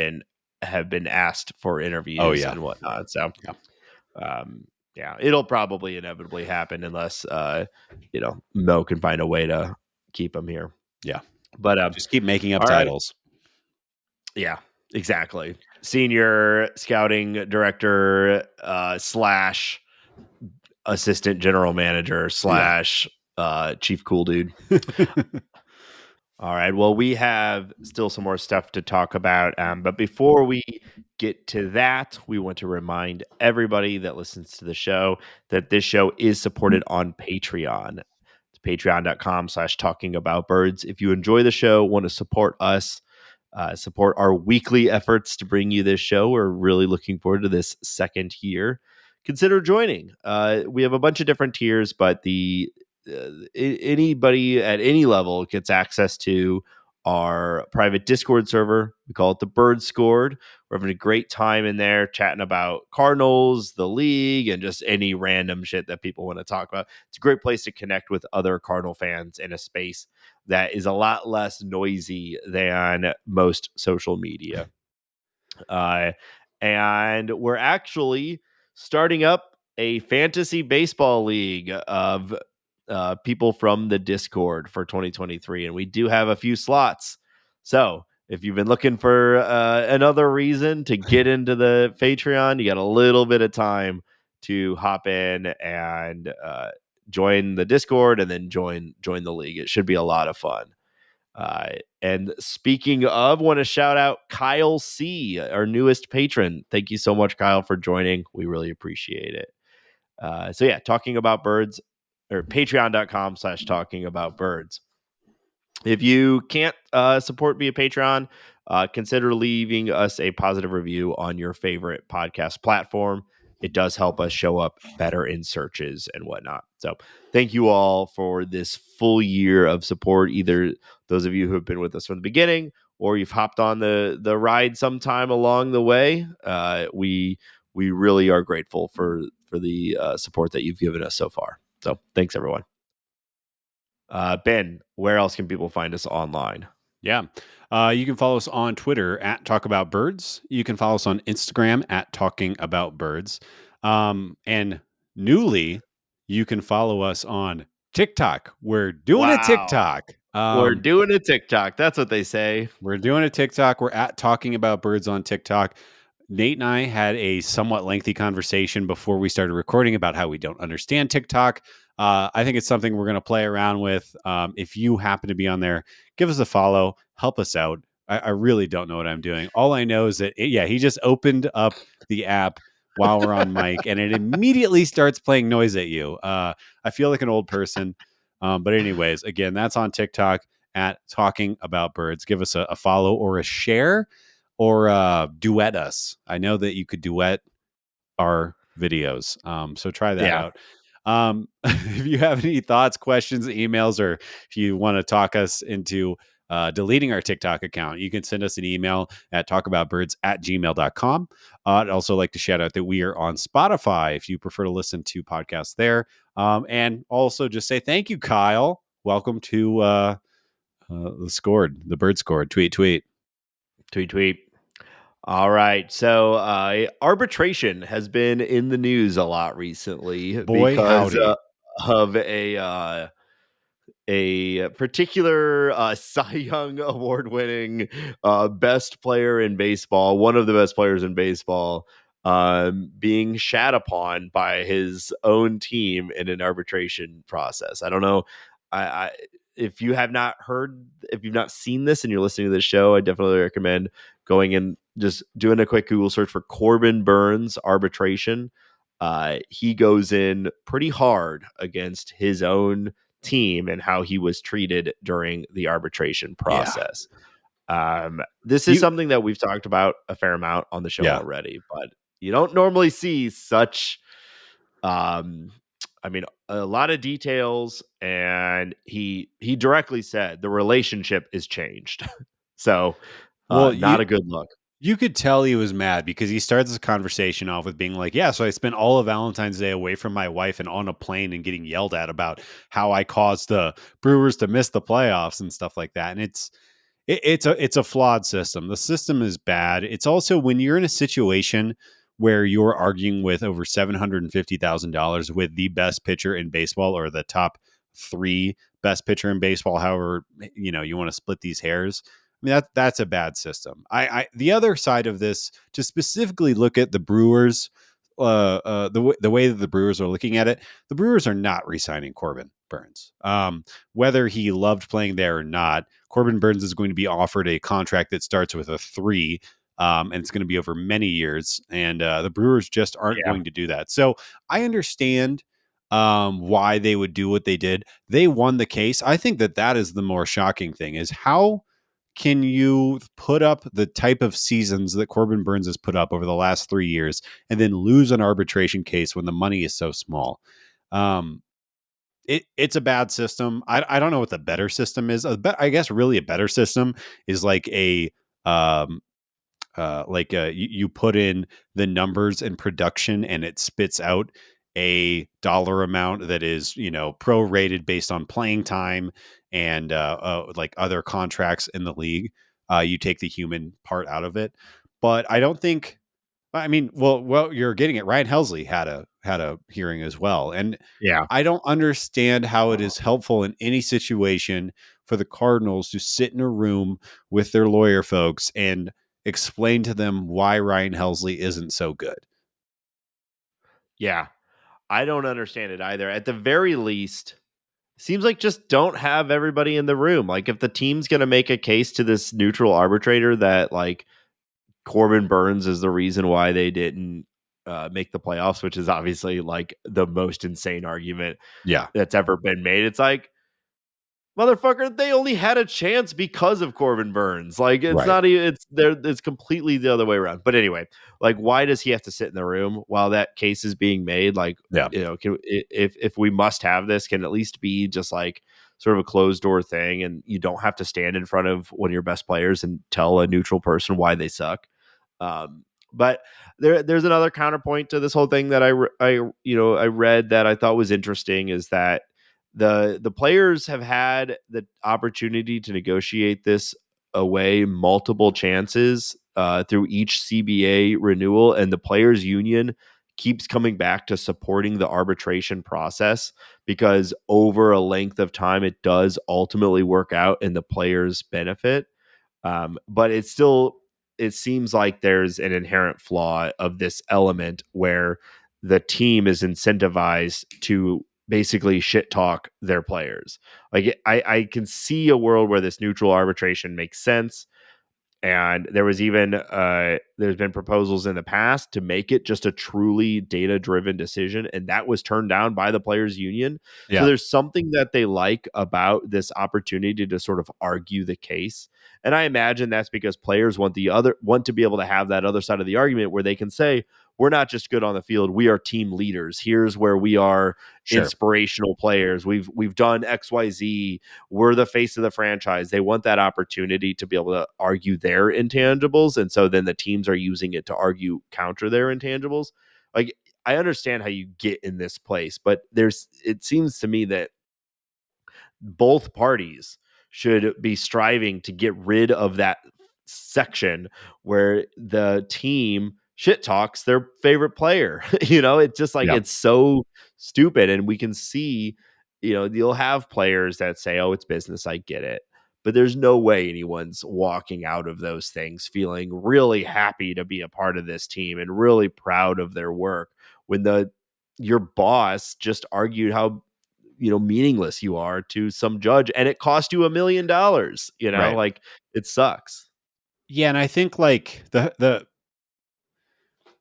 been asked for interviews and whatnot. So it'll probably inevitably happen unless Mo can find a way to keep him here. Yeah. But just keep making up titles. Right. Yeah, exactly. Senior scouting director / assistant general manager / chief cool dude. All right. Well, we have still some more stuff to talk about. But before we get to that, we want to remind everybody that listens to the show that this show is supported on Patreon. It's patreon.com/talkingaboutbirds. If you enjoy the show, want to support us, support our weekly efforts to bring you this show, we're really looking forward to this second year. Consider joining. We have a bunch of different tiers, but anybody at any level gets access to our private Discord server. We call it the Bird Scored. We're having a great time in there chatting about Cardinals, the league, and just any random shit that people want to talk about. It's a great place to connect with other Cardinal fans in a space that is a lot less noisy than most social media. And we're actually starting up a fantasy baseball league of people from the Discord for 2023, and we do have a few slots. So if you've been looking for another reason to get into the Patreon, you got a little bit of time to hop in and join the Discord and then join the league. It should be a lot of fun. And speaking of, want to shout out Kyle C., our newest patron. Thank you so much, Kyle, for joining. We really appreciate it. Talking about birds, or patreon.com/talkingaboutbirds. If you can't support via Patreon, consider leaving us a positive review on your favorite podcast platform. It does help us show up better in searches and whatnot. So thank you all for this full year of support, either those of you who have been with us from the beginning or you've hopped on the ride sometime along the way. We really are grateful for the support that you've given us so far. So thanks, everyone. Ben, where else can people find us online? Yeah. You can follow us on Twitter at Talk About Birds. You can follow us on Instagram at Talking About Birds. And newly, you can follow us on TikTok. We're doing a TikTok. We're doing a TikTok. That's what they say. We're doing a TikTok. We're at Talking About Birds on TikTok. Nate and I had a somewhat lengthy conversation before we started recording about how we don't understand TikTok. I think it's something we're going to play around with. If you happen to be on there, give us a follow, help us out. I really don't know what I'm doing. All I know is that he just opened up the app while we're on mic, and it immediately starts playing noise at you. I feel like an old person. But anyways, again, that's on TikTok at Talking About Birds. Give us a follow or a share, or duet us. I know that you could duet our videos. So try that Yeah. out. If you have any thoughts, questions, emails, or if you want to talk us into deleting our TikTok account, you can send us an email at talkaboutbirds@gmail.com. I'd also like to shout out that we are on Spotify if you prefer to listen to podcasts there. And also just say thank you, Kyle. Welcome to the bird scored. Tweet, tweet. Tweet, tweet. All right. So arbitration has been in the news a lot recently Boy, because howdy. of a particular Cy Young award winning best player in baseball, one of the best players in baseball, being shat upon by his own team in an arbitration process. I don't know. I if you have not heard, if you've not seen this and you're listening to this show, I definitely recommend going and just doing a quick Google search for Corbin Burns arbitration. He goes in pretty hard against his own team and how he was treated during the arbitration Yeah. process. This is You, something that we've talked about a fair amount on the show yeah. already, but you don't normally see such, um, I mean, a lot of details. And he directly said the relationship is changed, so Well, not a good look. you could tell he was mad because he starts this conversation off with being like, "Yeah, so I spent all of Valentine's Day away from my wife and on a plane and getting yelled at about how I caused the Brewers to miss the playoffs and stuff like that." And it's a flawed system. The system is bad. It's also when you're in a situation where you're arguing with over $750,000 with the best pitcher in baseball or the top 3 best pitcher in baseball, however, you want to split these hairs. I mean, that's a bad system. The other side of this, to specifically look at the Brewers, the way that the Brewers are looking at it, the Brewers are not re-signing Corbin Burns. Whether he loved playing there or not, Corbin Burns is going to be offered a contract that starts with a 3, and it's going to be over many years. And the Brewers just aren't Yeah. going to do that. So I understand why they would do what they did. They won the case. I think that is the more shocking thing: is how can you put up the type of seasons that Corbin Burns has put up over the last 3 years and then lose an arbitration case when the money is so small? Um, it's a bad system. I don't know what the better system is. I guess really a better system is like um you put in the numbers and production and it spits out a dollar amount that is prorated based on playing time and like other contracts in the league. You take the human part out of it, but I don't think. I mean, well, you're getting it. Ryan Helsley had a hearing as well, and Yeah. I don't understand how it is helpful in any situation for the Cardinals to sit in a room with their lawyer folks and explain to them why Ryan Helsley isn't so good. Yeah. I don't understand it either. At the very least, seems like just don't have everybody in the room. Like if the team's going to make a case to this neutral arbitrator that like Corbin Burns is the reason why they didn't make the playoffs, which is obviously like the most insane argument Yeah, that's ever been made. It's like, motherfucker, they only had a chance because of Corbin Burns. Like it's right. not even it's there, it's completely the other way around. But anyway, like why does he have to sit in the room while that case is being made? Like, Yeah, if we must have this, can at least be just like sort of a closed door thing and you don't have to stand in front of one of your best players and tell a neutral person why they suck. But there's another counterpoint to this whole thing that I read that I thought was interesting is that the players have had the opportunity to negotiate this away multiple chances through each CBA renewal, and the players union keeps coming back to supporting the arbitration process because over a length of time it does ultimately work out in the players benefit. But it seems like there's an inherent flaw of this element where the team is incentivized to basically shit talk their players. Like I can see a world where this neutral arbitration makes sense. And there was even there's been proposals in the past to make it just a truly data driven decision, and that was turned down by the players union. So Yeah, there's something that they like about this opportunity to sort of argue the case. And I imagine that's because players want to be able to have that other side of the argument where they can say, we're not just good on the field, we are team leaders. Here's where we are sure. inspirational players. We've done XYZ. We're the face of the franchise. They want that opportunity to be able to argue their intangibles. And so then the teams are using it to argue counter their intangibles. Like, I understand how you get in this place, but it seems to me that both parties should be striving to get rid of that section where the team shit talks their favorite player. It's just like Yeah, it's so stupid. And we can see, you'll have players that say, oh, it's business. I get it. But there's no way anyone's walking out of those things feeling really happy to be a part of this team and really proud of their work when your boss just argued how meaningless you are to some judge and it cost you $1 million. right. Like, it sucks. Yeah, and I think like the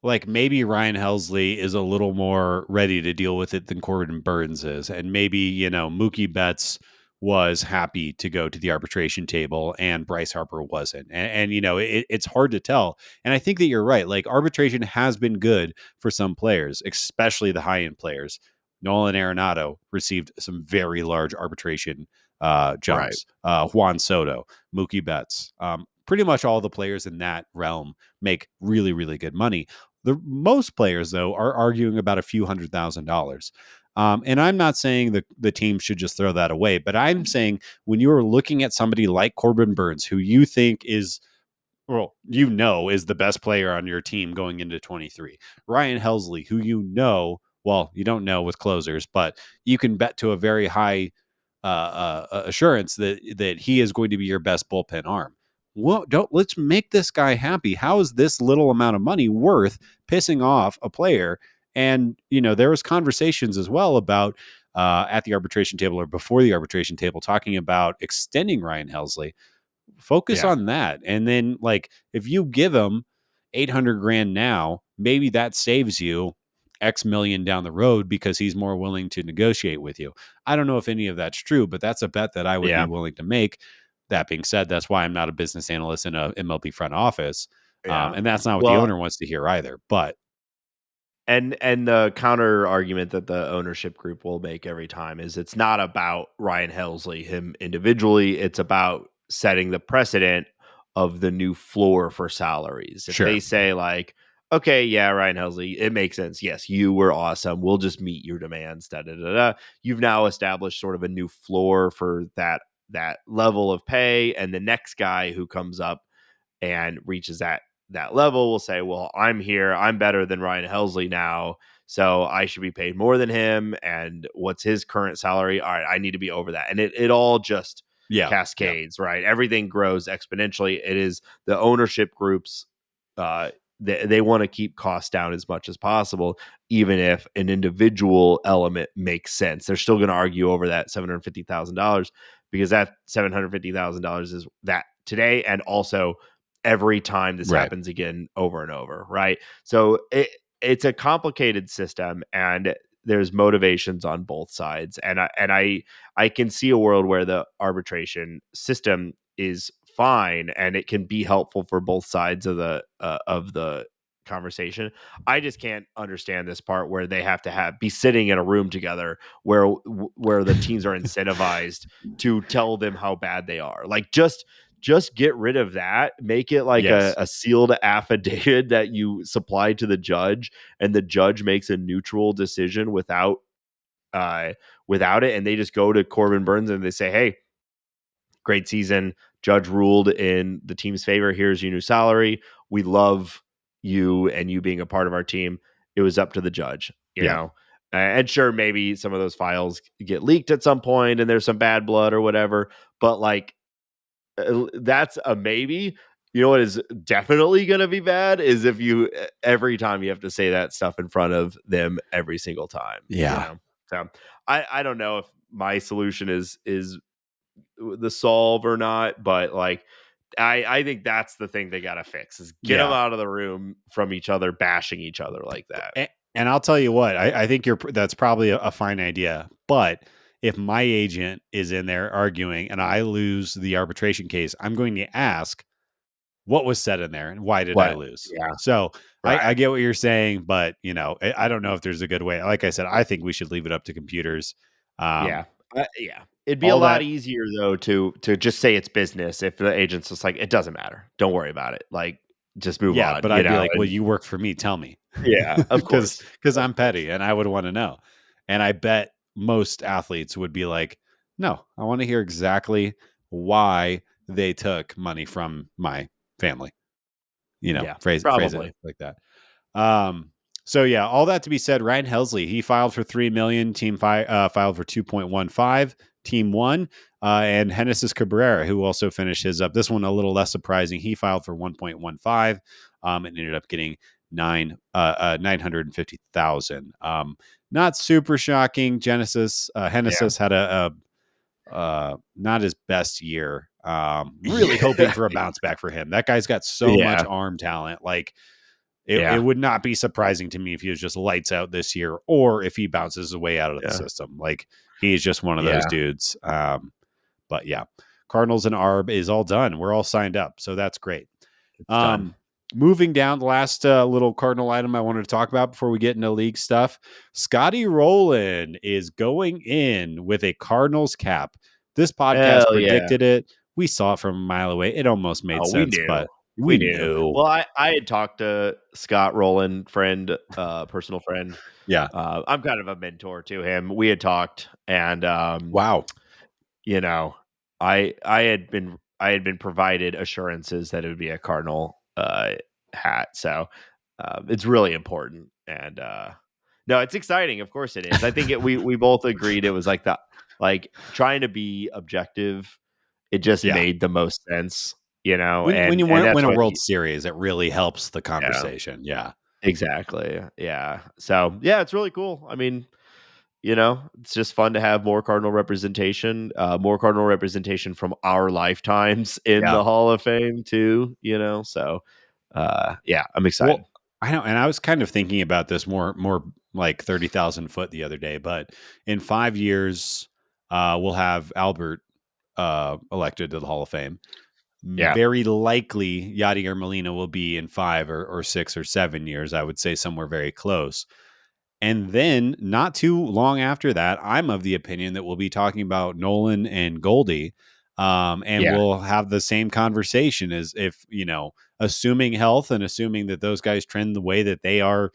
like maybe Ryan Helsley is a little more ready to deal with it than Corbin Burns is. And maybe, Mookie Betts was happy to go to the arbitration table and Bryce Harper wasn't. And it's hard to tell. And I think that you're right. Like arbitration has been good for some players, especially the high end players. Nolan Arenado received some very large arbitration Right. jumps. Juan Soto, Mookie Betts, pretty much all the players in that realm make really, really good money. The most players, though, are arguing about a few $100,000. And I'm not saying that the team should just throw that away, but I'm saying when you are looking at somebody like Corbin Burns, who you think is, well, is the best player on your team going into 23, Ryan Helsley, who well, you don't know with closers, but you can bet to a very high assurance that he is going to be your best bullpen arm. Well, let's make this guy happy. How is this little amount of money worth pissing off a player? And there was conversations as well about at the arbitration table or before the arbitration table talking about extending Ryan Helsley. Focus Yeah. on that, and then like if you give him 800 grand now, maybe that saves you X million down the road because he's more willing to negotiate with you. I don't know if any of that's true, but that's a bet that I would be Yeah. willing to make. That being said, that's why I'm not a business analyst in a MLB front office. Yeah. And that's not what the Well, owner wants to hear either. But and the counter argument that the ownership group will make every time is it's not about Ryan Helsley, him individually. It's about setting the precedent of the new floor for salaries. If sure. they say like, okay, yeah, Ryan Helsley, it makes sense. Yes, you were awesome. We'll just meet your demands. Da da da da. You've now established sort of a new floor for that level of pay, and the next guy who comes up and reaches that level will say, well, I'm here. I'm better than Ryan Helsley now. So I should be paid more than him. And what's his current salary? All right, I need to be over that. And it all just Yeah. Yeah. cascades, right? Everything grows exponentially. It is the ownership groups, uh, they want to keep costs down as much as possible, even if an individual element makes sense. They're still going to argue over that $750,000 because that $750,000 is that today and also every time this Right. happens again over and over, right? So it's a complicated system and there's motivations on both sides. And I can see a world where the arbitration system is fine and it can be helpful for both sides of the conversation. I just can't understand this part where they have to be sitting in a room together where the teams are incentivized to tell them how bad they are. Like, just get rid of that, make it like Yes. a sealed affidavit that you supply to the judge, and the judge makes a neutral decision uh without it, and they just go to Corbin Burns and they say, hey, great season, judge ruled in the team's favor, here's your new salary, we love you and you being a part of our team, it was up to the judge, Yeah. and sure, maybe some of those files get leaked at some point and there's some bad blood or whatever, but like, that's a maybe. You know what is definitely going to be bad is if you every time you have to say that stuff in front of them every single time. Yeah. So I don't know if my solution is the solve or not, but like I think that's the thing they got to fix is get them out of the room from each other, bashing each other like that. And I'll tell you what, I think that's probably a fine idea. But if my agent is in there arguing and I lose the arbitration case, I'm going to ask what was said in there and why did I lose? Yeah. So Right. I get what you're saying, but I don't know if there's a good way. Like I said, I think we should leave it up to computers. Yeah. It'd be a lot easier though to just say it's business if the agent's just like, it doesn't matter. Don't worry about it. Like, just move on. But I'd be like, well, you work for me. Tell me. Yeah, of course. Because I'm petty and I would want to know. And I bet most athletes would be like, no, I want to hear exactly why they took money from my family. Phrase it like that. So yeah, all that to be said, Ryan Helsley, he filed for $3 million. Team filed for 2.15. Team won. And Genesis Cabrera, who also finished his up. This one a little less surprising. He filed for 1.15. And ended up getting 950,000. Not super shocking. Genesis had a not his best year. Really hoping for a bounce back for him. That guy's got so much arm talent. Like it would not be surprising to me if he was just lights out this year, or if he bounces his way out of the system. Like he's just one of those dudes. But yeah, Cardinals and Arb is all done. We're all signed up, so that's great. Moving down, the last little Cardinal item I wanted to talk about before we get into league stuff. Scotty Rolen is going in with a Cardinals cap. This podcast predicted it. We saw it from a mile away. It almost made sense, but we knew. Well, I had talked to Scott Rolen, friend, personal friend. Yeah. I'm kind of a mentor to him. We had talked, and wow. I had been provided assurances that it would be a Cardinal hat. So it's really important. And no, it's exciting. Of course it is. I think we both agreed it was like trying to be objective. It just made the most sense, when you win a World Series, it really helps the conversation. Yeah, exactly. Yeah. So yeah, it's really cool. I mean, it's just fun to have more Cardinal representation from our lifetimes in the Hall of Fame too, so I'm excited. Well, I know. And I was kind of thinking about this more like 30,000 foot the other day, but in 5 years, we'll have Albert elected to the Hall of Fame. Yeah. Very likely Yadier Molina will be in 5 or 6 or 7 years. I would say somewhere very close. And then not too long after that, I'm of the opinion that we'll be talking about Nolan and Goldie. And we'll have the same conversation as if, assuming health and assuming that those guys trend the way that they are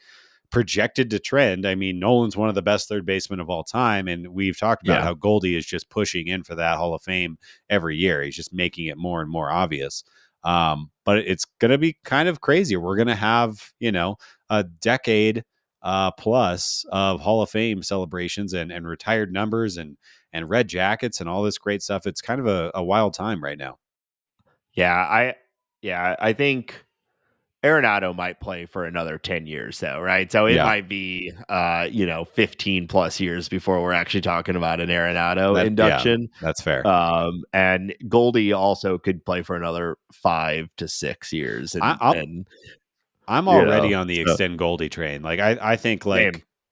projected to trend. I mean, Nolan's one of the best third basemen of all time. And we've talked about how Goldie is just pushing in for that Hall of Fame every year. He's just making it more and more obvious. But it's going to be kind of crazy. We're going to have, a decade plus of Hall of Fame celebrations and retired numbers and red jackets and all this great stuff. It's kind of a wild time right now. I think Arenado might play for another 10 years though, right? So it might be 15 plus years before we're actually talking about an Arenado induction. Yeah, that's fair. And Goldie also could play for another 5 to 6 years. I'm already on the extend Goldie train. Like I think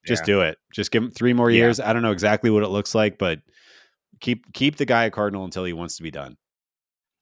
just do it. Just give him 3 more years. I don't know exactly what it looks like, but keep the guy a Cardinal until he wants to be done.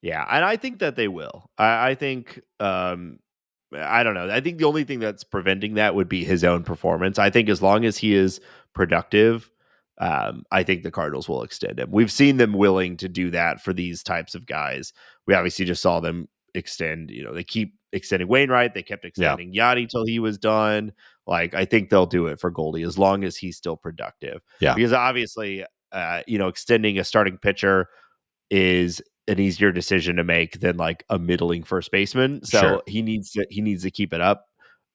Yeah, and I think that they will. I think I don't know. I think the only thing that's preventing that would be his own performance. I think as long as he is productive, I think the Cardinals will extend him. We've seen them willing to do that for these types of guys. We obviously just saw them extend. They keep extending Wainwright. They kept extending Yachty till he was done. Like, I think they'll do it for Goldie as long as he's still productive. Yeah. Because obviously, extending a starting pitcher is an easier decision to make than like a middling first baseman. So he needs to keep it up,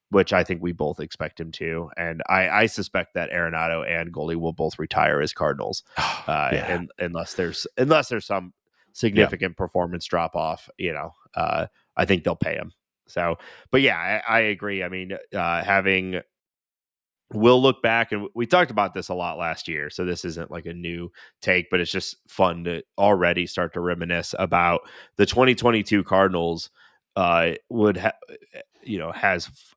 which I think we both expect him to. And I suspect that Arenado and Goldie will both retire as Cardinals. And unless there's some significant performance drop off, I think they'll pay him. So, but yeah, I agree. I mean, having we'll look back, and we talked about this a lot last year, so this isn't like a new take, but it's just fun to already start to reminisce about the 2022 Cardinals. Has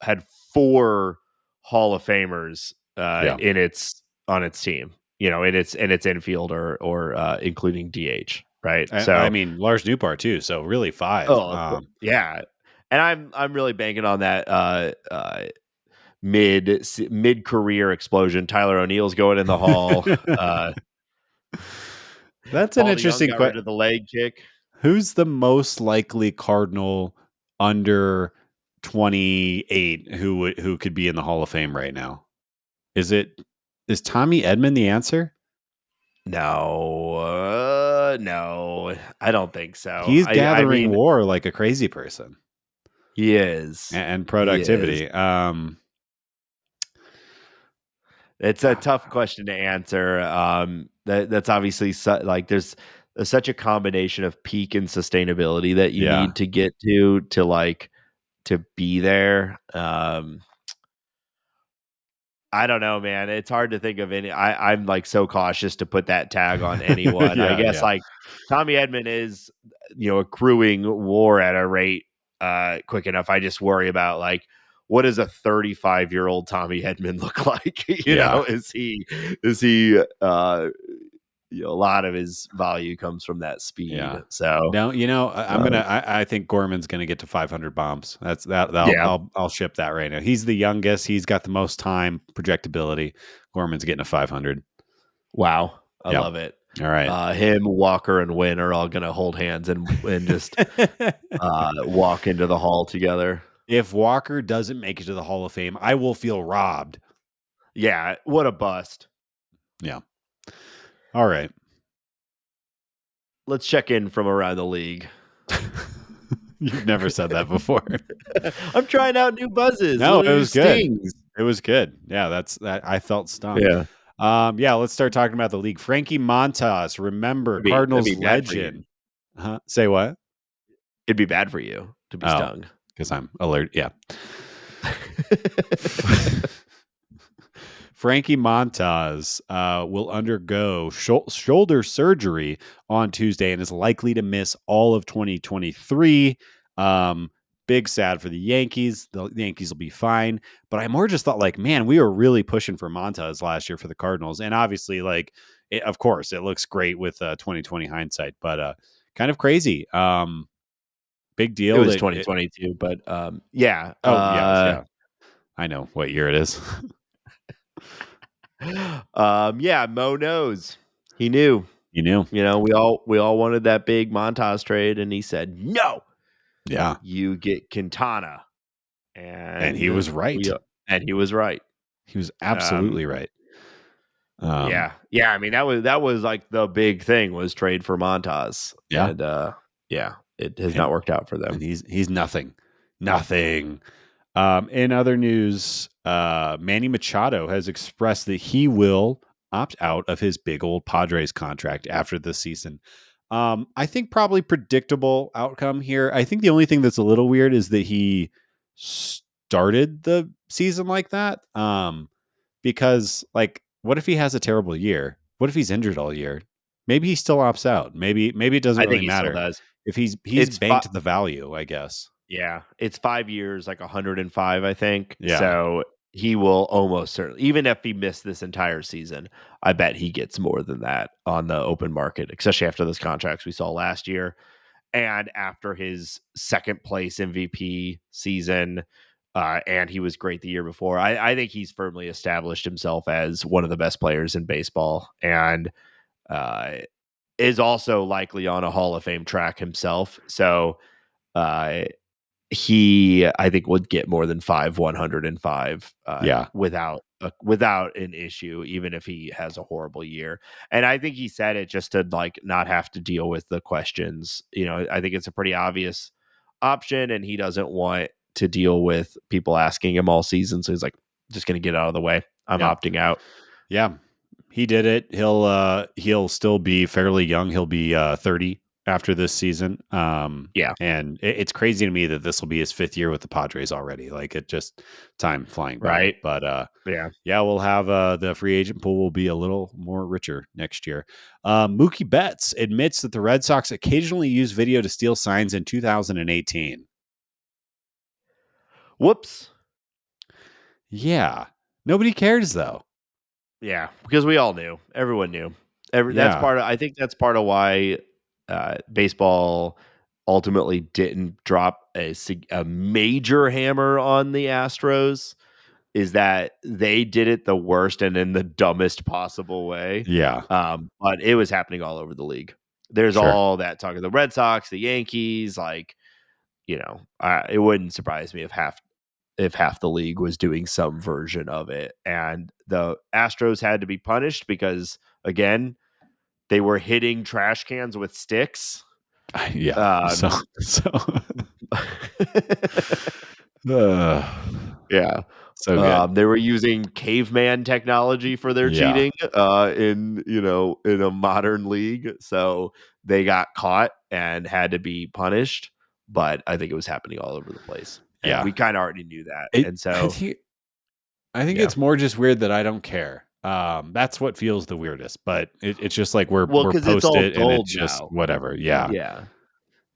had 4 Hall of Famers Yeah. in its on its team, in its infield or including DH, right? I So, mean, Lars Nootbaar too. So really 5. oh, of course, yeah, and I'm really banking on that mid career explosion. Tyler O'Neill's going in the Hall. That's an Paul DeYoung interesting got rid question. of the leg kick. Who's the most likely Cardinal under 28 who could be in the Hall of Fame right now? Is Tommy Edman the answer? No, I don't think so. He's I gathering mean, WAR like a crazy person he is. and He is. productivity. It's a tough question to answer. That's obviously like there's such a combination of peak and sustainability that you Yeah. need to get to like to be there. I don't know, man. It's hard to think of any. I'm like so cautious to put that tag on anyone. I Yeah, guess yeah. like Tommy Edman is, accruing WAR at a rate quick enough. I just worry about like what does a 35-year-old Tommy Edman look like? Yeah. Is he a lot of his value comes from that speed. Yeah. So No, I'm uh, gonna. I think Gorman's gonna get to 500 bombs. That's that. yeah, I'll ship that right now. He's the youngest. He's got the most time projectability. Gorman's getting a 500. wow, I Yep. love it. All right. Him, Walker, and Wynn are all gonna hold hands and just walk into the hall together. If Walker doesn't make it to the Hall of Fame, I will feel robbed. Yeah, what a bust. Yeah. All right. Let's check in from around the league. You've never said that before. I'm trying out new buzzes, No, it new was good. stings. It was good. Yeah, that I felt stung. Yeah, Yeah, let's start talking about the league. Frankie Montas, remember that'd Cardinals be bad for you. legend. Say what? It'd be bad for you to be Oh, stung. because I'm alert. Yeah. Frankie Montas will undergo shoulder surgery on Tuesday and is likely to miss all of 2023. Big sad for the Yankees. The Yankees will be fine. But I more just thought, like, man, we were really pushing for Montas last year for the Cardinals. And obviously, like, of course, it looks great with 2020 hindsight, but kind of crazy. Big It deal was that 2022, but yeah. oh, yeah. I know what year it is. Yeah, Mo knows. He knew. You knew. We all wanted that big Montas trade, and he said no. Yeah. You get Quintana, And he was right. He was right. He was absolutely right. Yeah. I mean, that was like the big thing was trade for Montas. Yeah. And it has not worked out for them. And he's nothing. In other news, Manny Machado has expressed that he will opt out of his big old Padres contract after this season. I think probably predictable outcome here. I think the only thing that's a little weird is that he started the season like that. Because like, what if he has a terrible year? What if he's injured all year? Maybe he still opts out. Maybe it doesn't I really think he still matter does. if he's It's banked the value, I guess. Yeah, it's 5 years, like 105, I think. Yeah. So he will almost certainly, even if he missed this entire season, I bet he gets more than that on the open market, especially after those contracts we saw last year and after his second place MVP season. And he was great the year before. I think he's firmly established himself as one of the best players in baseball and is also likely on a Hall of Fame track himself. So he, I think, would get more than 105 without an issue, even if he has a horrible year. And I think he said it just to like not have to deal with the questions. I think it's a pretty obvious option, and he doesn't want to deal with people asking him all season. So he's like, just going to get out of the way. I'm opting out. Yeah, he did it. He'll still be fairly young. He'll be 30 after this season. Yeah. And it's crazy to me that this will be his 5th year with the Padres already. Like, it just time flying by. Right. But Yeah. yeah, we'll have the free agent pool will be a little more richer next year. Mookie Betts admits that the Red Sox occasionally use video to steal signs in 2018. Whoops. Yeah. Nobody cares, though. Yeah, because we all knew. Everyone knew. Yeah. I think that's part of why baseball ultimately didn't drop a major hammer on the Astros, is that they did it the worst and in the dumbest possible way. Yeah. But it was happening all over the league. There's Sure. all that talk of the Red Sox, the Yankees, like, it wouldn't surprise me if half the league was doing some version of it. And the Astros had to be punished because, again, they were hitting trash cans with sticks. Yeah. So Yeah. so good. They were using caveman technology for their Yeah. cheating in a modern league. So they got caught and had to be punished. But I think it was happening all over the place. And Yeah. we kind of already knew that. It, And so, I think yeah. it's more just weird that I don't care. That's what feels the weirdest, but it's just like we're Because it's post all it and told it's just now. whatever. Yeah. Yeah.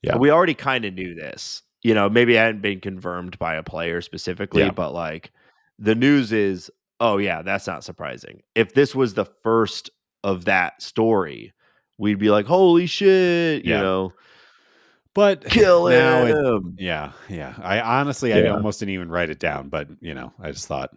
Yeah. We already kind of knew this. Maybe it hadn't been confirmed by a player specifically, Yeah. but like the news is, oh yeah, that's not surprising. If this was the first of that story, we'd be like, holy shit, Yeah. But kill now him. yeah. I honestly, I Yeah. almost didn't even write it down, but I just thought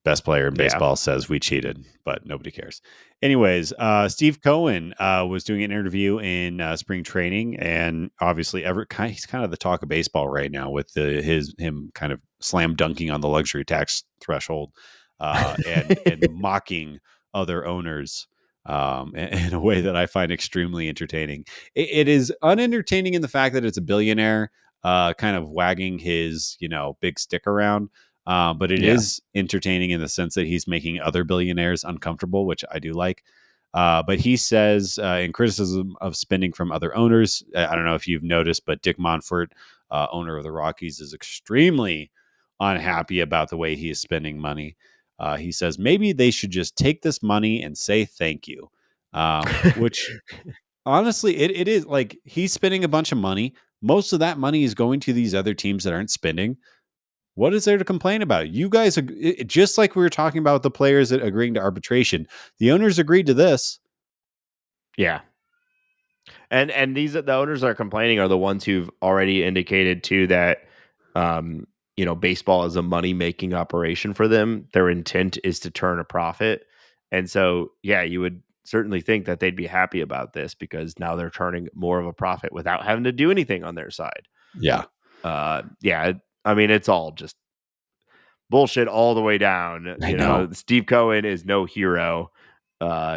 best player in Yeah. baseball says we cheated, but nobody cares. Anyways, Steve Cohen was doing an interview in spring training, and obviously, he's kind of the talk of baseball right now with him kind of slam dunking on the luxury tax threshold, and mocking other owners in a way that I find extremely entertaining. It is unentertaining in the fact that it's a billionaire kind of wagging his big stick around. But it Yeah. is entertaining in the sense that he's making other billionaires uncomfortable, which I do like. But he says in criticism of spending from other owners, I don't know if you've noticed, but Dick Monfort, owner of the Rockies, is extremely unhappy about the way he is spending money. He says maybe they should just take this money and say thank you, which honestly, it is like he's spending a bunch of money. Most of that money is going to these other teams that aren't spending. What is there to complain about? You guys, just like we were talking about the players that agreeing to arbitration, the owners agreed to this. Yeah. And the owners that are complaining are the ones who've already indicated too that baseball is a money making operation for them. Their intent is to turn a profit. And so, yeah, you would certainly think that they'd be happy about this because now they're turning more of a profit without having to do anything on their side. Yeah. Yeah, I mean, it's all just bullshit all the way down. I know. Steve Cohen is no hero.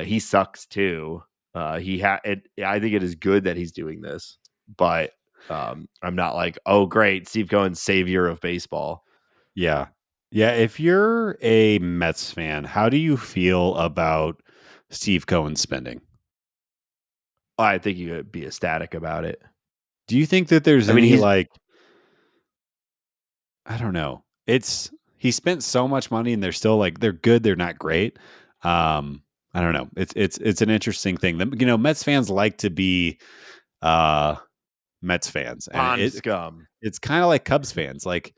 He sucks too. I think it is good that he's doing this, but I'm not like, oh great, Steve Cohen, savior of baseball. Yeah. Yeah. If you're a Mets fan, how do you feel about Steve Cohen spending? I think you could be ecstatic about it. Do you think that there's I mean, any like, I don't know. He spent so much money and they're still like, they're good. They're not great. I don't know. It's an interesting thing. Mets fans like to be, Mets fans, and pond scum. it's kind of like Cubs fans. Like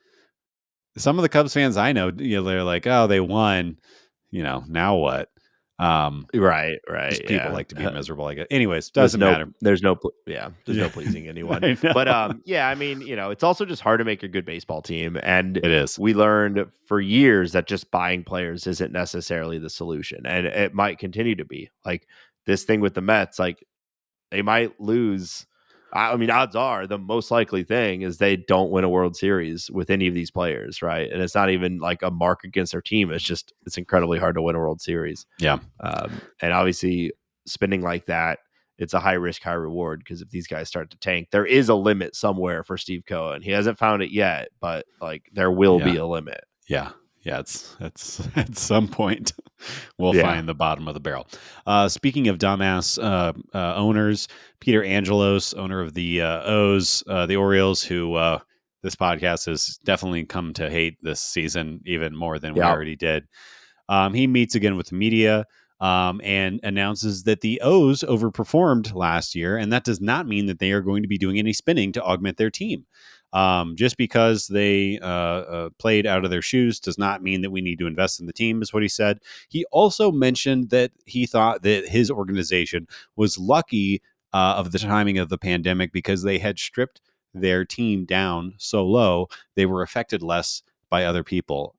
some of the Cubs fans I know, they're like, "Oh, they won, now what?" Right, Just people yeah. like to be miserable. I guess. Anyways, doesn't matter. There's no pleasing anyone. I know. But yeah, I mean, it's also just hard to make a good baseball team, and It is. we learned for years that just buying players isn't necessarily the solution, and it might continue to be. Like this thing with the Mets, like they might lose. I mean, odds are the most likely thing is they don't win a World Series with any of these players, right? And it's not even like a mark against their team. It's incredibly hard to win a World Series. Yeah. And obviously, spending like that, it's a high risk, high reward because if these guys start to tank, there is a limit somewhere for Steve Cohen. He hasn't found it yet, but like there will be a limit. Yeah. Yeah, it's at some point we'll Yeah. find the bottom of the barrel. Speaking of dumbass owners, Peter Angelos, owner of the O's, the Orioles, who this podcast has definitely come to hate this season even more than we Yeah. already did. He meets again with the media and announces that the O's overperformed last year, and that does not mean that they are going to be doing any spinning to augment their team. Just because they played out of their shoes does not mean that we need to invest in the team, is what he said. He also mentioned that he thought that his organization was lucky of the timing of the pandemic because they had stripped their team down so low, they were affected less by other people.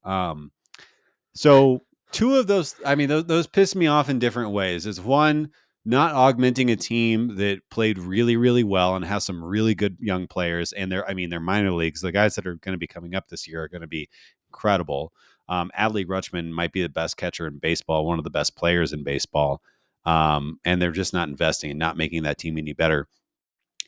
So two of those, I mean, those piss me off in different ways. Is one, not augmenting a team that played really, really well and has some really good young players, and they're minor leagues. The guys that are going to be coming up this year are going to be incredible. Adley Rutschman might be the best catcher in baseball, one of the best players in baseball, and they're just not investing and not making that team any better.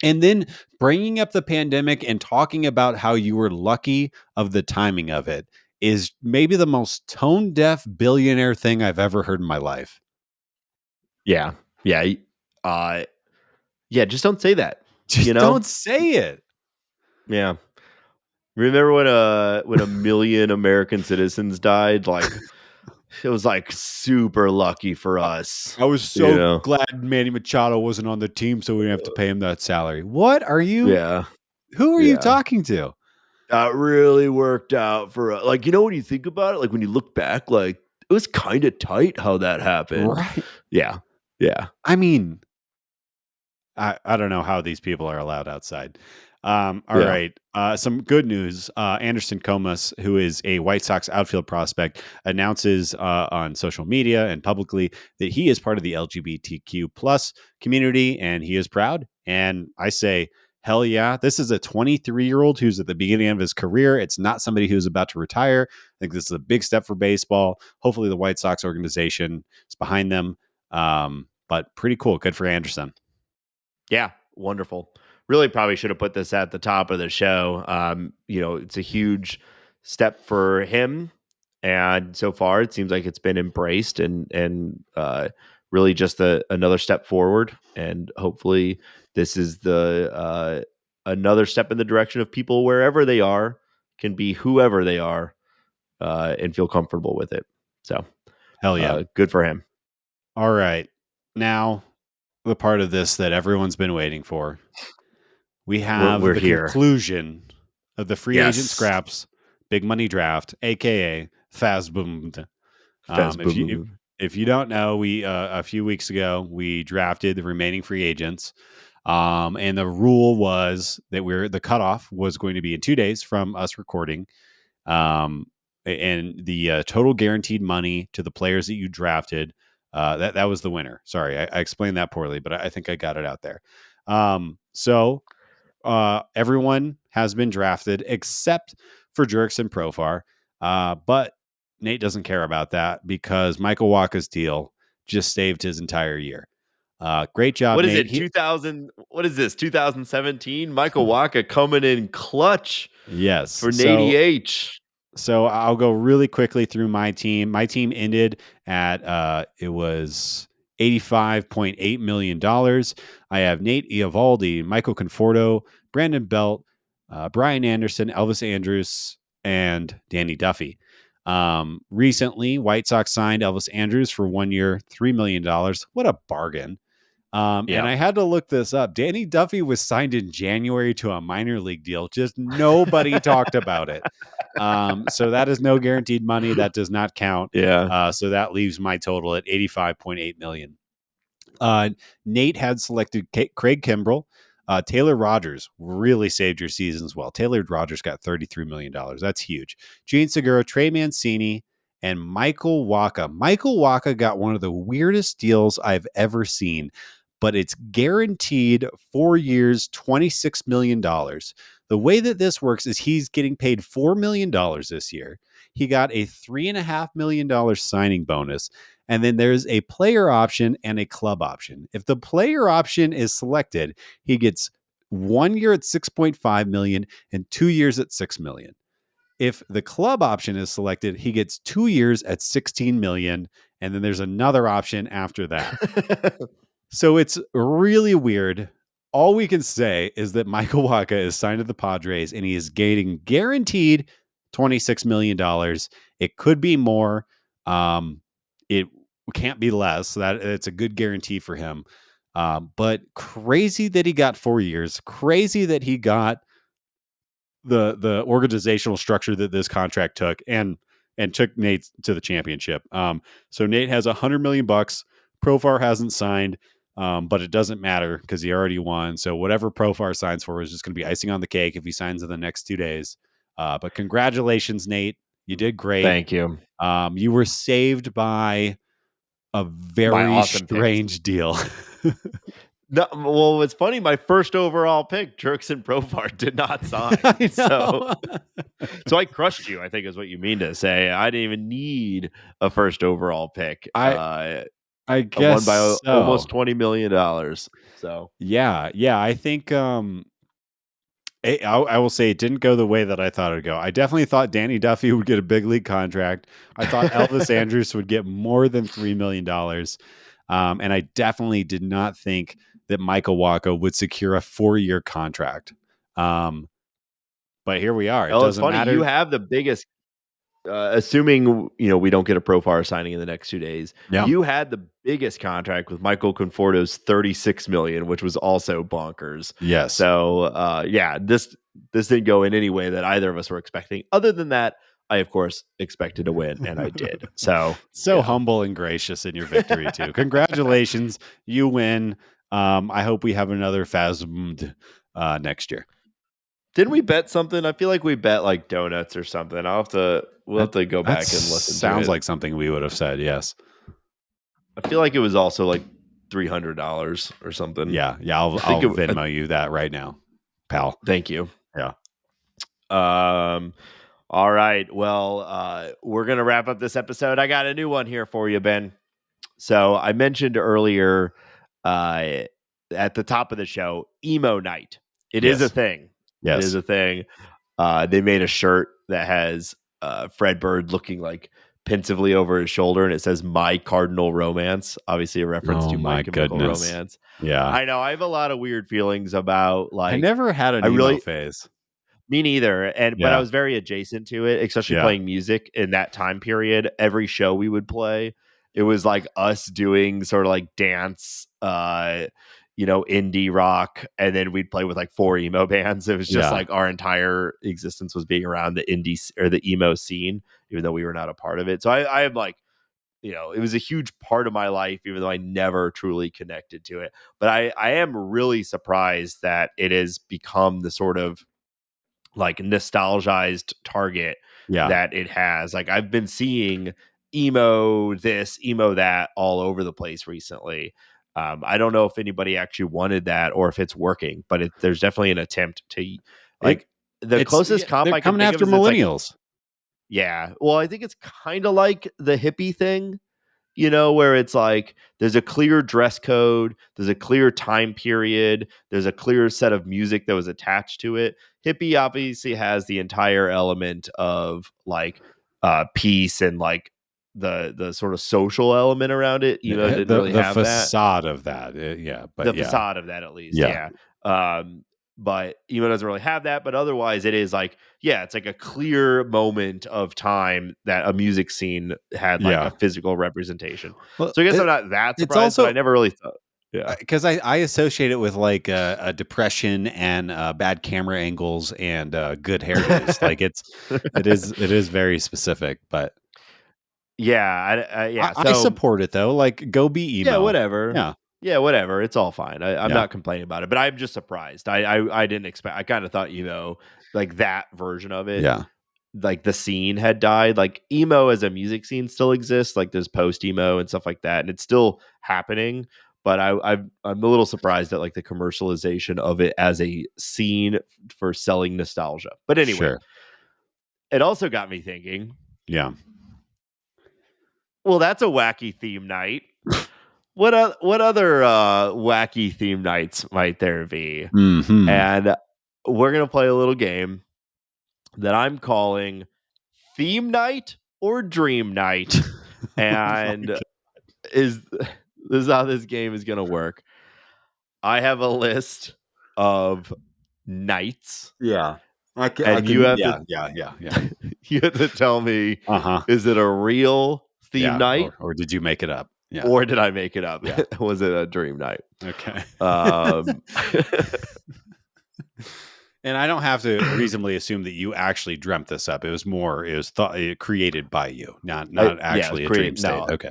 And then bringing up the pandemic and talking about how you were lucky of the timing of it is maybe the most tone deaf billionaire thing I've ever heard in my life. Yeah. Yeah. Yeah. Just don't say that. Just don't say it. Yeah. Remember when a million American citizens died? Like, it was like super lucky for us. I was so glad Manny Machado wasn't on the team, so we didn't have to pay him that salary. What are you? Yeah. Who are you talking to? That really worked out for like, when you think about it, like when you look back, like it was kind of tight how that happened. Right. Yeah. Yeah. I mean, I don't know how these people are allowed outside. All right. Some good news. Anderson Comas, who is a White Sox outfield prospect, announces on social media and publicly that he is part of the LGBTQ plus community, and he is proud. And I say, hell yeah. This is a 23-year-old who's at the beginning of his career. It's not somebody who's about to retire. I think this is a big step for baseball. Hopefully the White Sox organization is behind them. But pretty cool. Good for Anderson. Yeah, wonderful. Really probably should have put this at the top of the show. It's a huge step for him, and so far it seems like it's been embraced and really just another step forward. And hopefully, this is the another step in the direction of people wherever they are can be whoever they are and feel comfortable with it. So, hell yeah, good for him. All right, now the part of this that everyone's been waiting for. We have We're the here. Conclusion of the free agent scraps, big money draft, aka FASBOOM. If you don't know, we a few weeks ago we drafted the remaining free agents, and the rule was that the cutoff was going to be in 2 days from us recording, and the total guaranteed money to the players that you drafted. That was the winner. Sorry, I explained that poorly, but I think I got it out there. So everyone has been drafted except for Jurickson Profar. But Nate doesn't care about that because Michael Wacha's deal just saved his entire year. Great job, What is Nate. it? 2000? What is this? 2017? Michael Wacha coming in clutch. Yes, for Nate H. So I'll go really quickly through my team. My team ended at it was $85.8 million. I have Nate Eovaldi, Michael Conforto, Brandon Belt, Brian Anderson, Elvis Andrus, and Danny Duffy. Recently, White Sox signed Elvis Andrus for 1 year, $3 million. What a bargain. And I had to look this up. Danny Duffy was signed in January to a minor league deal. Just nobody talked about it. So that is no guaranteed money. That does not count. Yeah. So that leaves my total at $85.8 million. Nate had selected Craig Kimbrell. Taylor Rogers really saved your season as well. Taylor Rogers got $33 million. That's huge. Gene Segura, Trey Mancini, and Michael Wacha. Michael Wacha got one of the weirdest deals I've ever seen, but it's guaranteed 4 years, $26 million. The way that this works is he's getting paid $4 million this year. He got a $3.5 million signing bonus. And then there's a player option and a club option. If the player option is selected, he gets 1 year at 6.5 million and 2 years at 6 million. If the club option is selected, he gets 2 years at 16 million, and then there's another option after that. So it's really weird. All we can say is that Michael Wacha is signed to the Padres and he is getting guaranteed $26 million. It could be more. It can't be less. That it's a good guarantee for him. But crazy that he got 4 years. Crazy that he got the organizational structure that this contract took and took Nate to the championship. So Nate has $100 million. Profar hasn't signed, but it doesn't matter because he already won. So whatever Profar signs for is just going to be icing on the cake if he signs in the next 2 days. But congratulations, Nate. You did great. Thank you. You were saved by a My very awesome pick. strange deal. No, well, it's funny. My first overall pick, Jerkson Profar, did not sign. So I crushed you, I think is what you mean to say. I didn't even need a first overall pick. I I guess won by so. almost $20 million. So yeah, I think I will say it didn't go the way that I thought it would go. I definitely thought Danny Duffy would get a big league contract. I thought Elvis Andrus would get more than $3 million. And I definitely did not think that Michael Wacha would secure a 4-year contract. But here we are. It it's doesn't funny. matter. You have the biggest. Assuming we don't get a Profar signing in the next 2 days, you had the biggest contract with Michael Conforto's $36 million, which was also bonkers. Yes. So this didn't go in any way that either of us were expecting. Other than that, I of course expected to win, and I did. So humble and gracious in your victory too. Congratulations, you win. I hope we have another Phasmed next year. Didn't we bet something? I feel like we bet like donuts or something. We'll have to go back and listen. Sounds like something we would have said. Yes. I feel like it was also like $300 or something. Yeah. I'll Venmo you that right now, pal. Thank you. Yeah. All right. Well, we're gonna wrap up this episode. I got a new one here for you, Ben. So I mentioned earlier at the top of the show, Emo Night. It is a thing. Yes. It is a thing. They made a shirt that has Fred Bird looking like pensively over his shoulder, and it says "My Cardinal Romance." Obviously, a reference to My Chemical Romance. Yeah, I know. I have a lot of weird feelings about I never had an emo phase. Me neither. But I was very adjacent to it, especially playing music in that time period. Every show we would play, it was like us doing sort of like dance, indie rock, and then we'd play with like 4 emo bands. It was just like our entire existence was being around the indie or the emo scene, even though we were not a part of it. So I am like, it was a huge part of my life, even though I never truly connected to it. But I am really surprised that it has become the sort of like nostalgized target that it has. Like I've been seeing emo this, emo that all over the place recently. I don't know if anybody actually wanted that or if it's working, but there's definitely an attempt to the closest comp I can coming think after of is millennials. Well, I think it's kind of like the hippie thing. Where it's like there's a clear dress code, there's a clear time period, there's a clear set of music that was attached to it. Hippie obviously has the entire element of like peace and like the sort of social element around it. Emo didn't really have the facade of that. But the facade of that at least. Yeah. But emo doesn't really have that. But otherwise, it is like, it's like a clear moment of time that a music scene had like a physical representation. Well, so I guess I'm not that surprised, but I never really thought. Yeah, because I associate it with like a depression and bad camera angles and good hairdos. Like it is very specific, but I support it though. Like go be emo. Yeah, whatever. Yeah, whatever. It's all fine. I'm not complaining about it, but I'm just surprised. I didn't expect. I kind of thought like that version of it. Yeah. Like the scene had died. Like emo as a music scene still exists. Like there's post emo and stuff like that, and it's still happening. But I'm a little surprised at like the commercialization of it as a scene for selling nostalgia. But anyway, it also got me thinking. Yeah. Well, that's a wacky theme night. What other wacky theme nights might there be? Mm-hmm. And we're gonna play a little game that I'm calling Theme Night or Dream Night. And this is how this game is going to work. I have a list of nights. Yeah. You have to Yeah. you have to tell me, is it a real theme night? Or did you make it up? Yeah. Or did I make it up? Yeah. Was it a dream night? Okay. And I don't have to reasonably assume that you actually dreamt this up. It was created by you, not actually a dream state. No. Okay.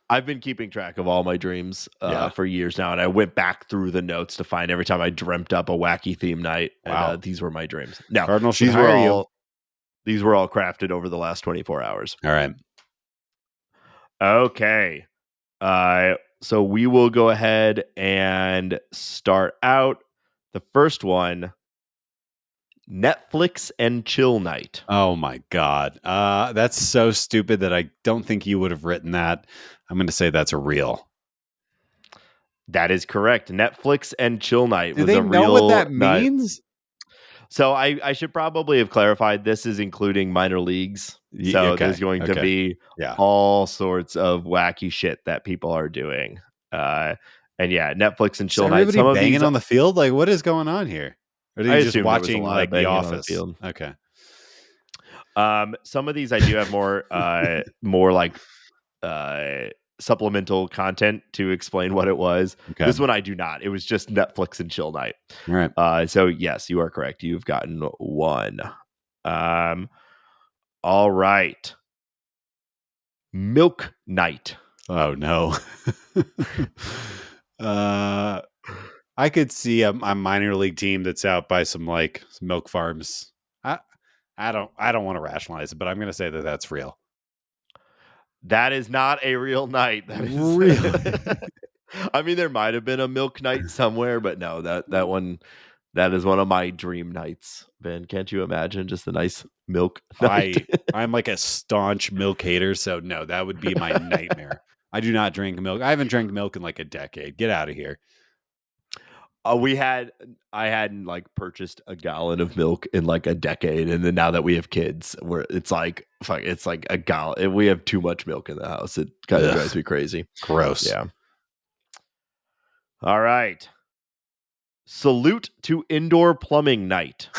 I've been keeping track of all my dreams for years now, and I went back through the notes to find every time I dreamt up a wacky theme night. Wow. And these were my dreams. Now, Cardinal should hire you. These were all crafted over the last 24 hours. All right. Okay. So we will go ahead and start out. The first one, Netflix and chill night. Oh my God. That's so stupid that I don't think you would have written that. I'm going to say that's a real. That is correct. Netflix and chill night was a real. Do they know what that means? So I should probably have clarified this is including minor leagues. So there's going to be all sorts of wacky shit that people are doing. And Netflix and chill night. Everybody banging on the field? Like, what is going on here? Or are you just watching like The Office? Okay. Some of these I do have more like supplemental content to explain what it was. Okay. This one I do not. It was just Netflix and chill night. All right. So yes, you are correct. You've gotten one. All right. Milk night. Oh no. I could see a minor league team that's out by some milk farms. I don't want to rationalize it, but I'm going to say that that's real. That is not a real night. That is really. I mean, there might have been a milk night somewhere, but no, that is one of my dream nights. Ben, can't you imagine just a nice milk night? I'm like a staunch milk hater, so no, that would be my nightmare. I do not drink milk. I haven't drank milk in like a decade. Get out of here. I hadn't purchased a gallon of milk in like a decade, and then now that we have kids, it's like a gallon. We have too much milk in the house. It kind of drives me crazy. Gross. Yeah. All right. Salute to indoor plumbing night.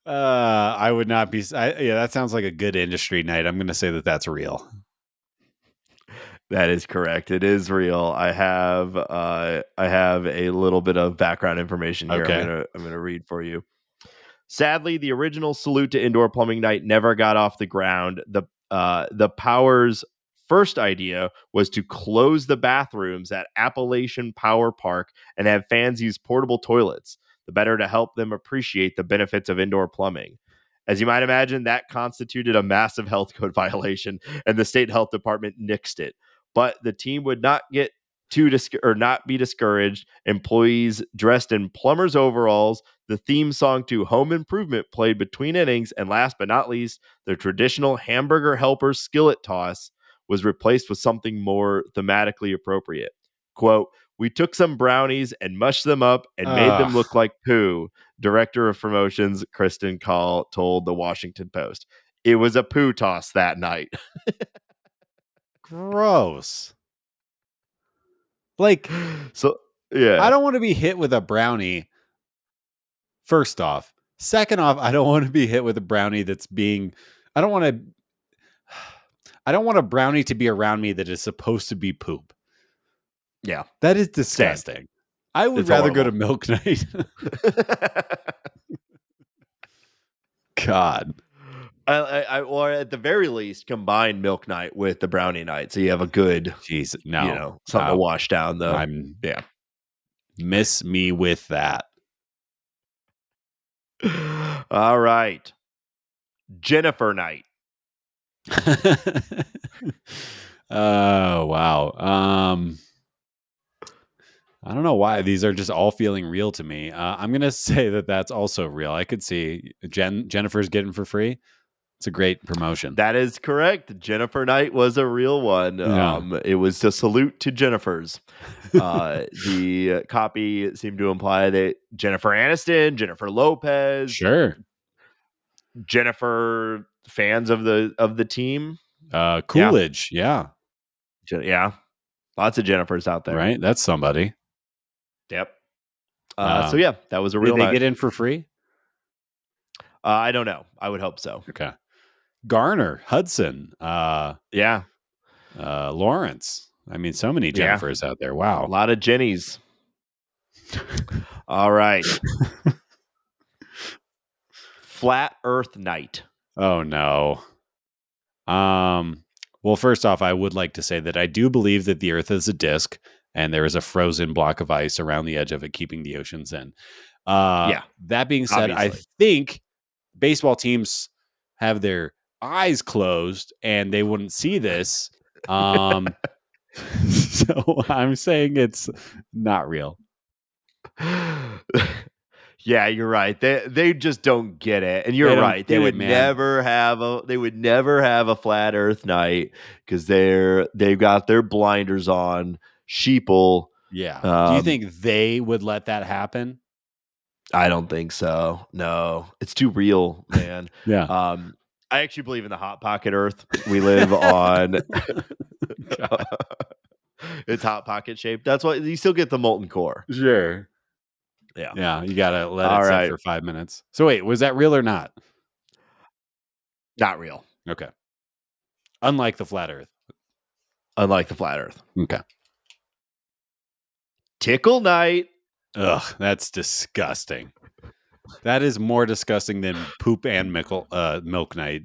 I would not be. That sounds like a good industry night. I'm going to say that that's real. That is correct. It is real. I have a little bit of background information here. Okay. I'm gonna read for you. Sadly, the original Salute to Indoor Plumbing Night never got off the ground. The Power's first idea was to close the bathrooms at Appalachian Power Park and have fans use portable toilets, the better to help them appreciate the benefits of indoor plumbing. As you might imagine, that constituted a massive health code violation, and the state health department nixed it. But the team would not get not be discouraged. Employees dressed in plumbers' overalls, the theme song to Home Improvement played between innings, and last but not least, the traditional hamburger helper skillet toss was replaced with something more thematically appropriate. Quote, "We took some brownies and mushed them up and made them look like poo," Director of Promotions Kristen Call told the Washington Post. It was a poo toss that night. Gross. So, yeah. I don't want to be hit with a brownie. First off. Second off, I don't want to be hit with a brownie I don't want a brownie to be around me that is supposed to be poop. Yeah. That is disgusting. Same. I would rather go to milk night. God. Or at the very least, combine milk night with the brownie night, so you have a good, something to wash down. Though, miss me with that. All right, Jennifer night. Oh wow. I don't know why these are just all feeling real to me. I'm gonna say that that's also real. I could see Jennifer's getting for free. It's a great promotion. That is correct. Jennifer Knight was a real one. Yeah. It was a salute to Jennifer's. The copy seemed to imply that Jennifer Aniston, Jennifer Lopez, Sure, Jennifer fans of the team. Coolidge, yeah, lots of Jennifers out there. Right, that's somebody. Yep. So yeah, that was a real. Did they get in for free? I don't know. I would hope so. Okay. Garner, Hudson, Lawrence. I mean, so many Jennifers out there. Wow, a lot of Jennies. All right. Flat Earth Night. Oh no. Well, first off, I would like to say that I do believe that the Earth is a disk, and there is a frozen block of ice around the edge of it, keeping the oceans in. That being said, obviously, I think baseball teams have their eyes closed and they wouldn't see this. So I'm saying it's not real. Yeah, you're right. They just don't get it, and you're right. They would never have a flat Earth night because they've got their blinders on. Sheeple. Yeah. Do you think they would let that happen? I don't think so. No, it's too real, man. Yeah. I actually believe in the hot pocket Earth we live on. It's hot pocket shaped. That's why you still get the molten core. Sure. Yeah. You gotta let it sit for 5 minutes. So wait, was that real or not? Not real. Okay. Unlike the flat Earth. Okay. Tickle night. Ugh, that's disgusting. That is more disgusting than poop and milk night.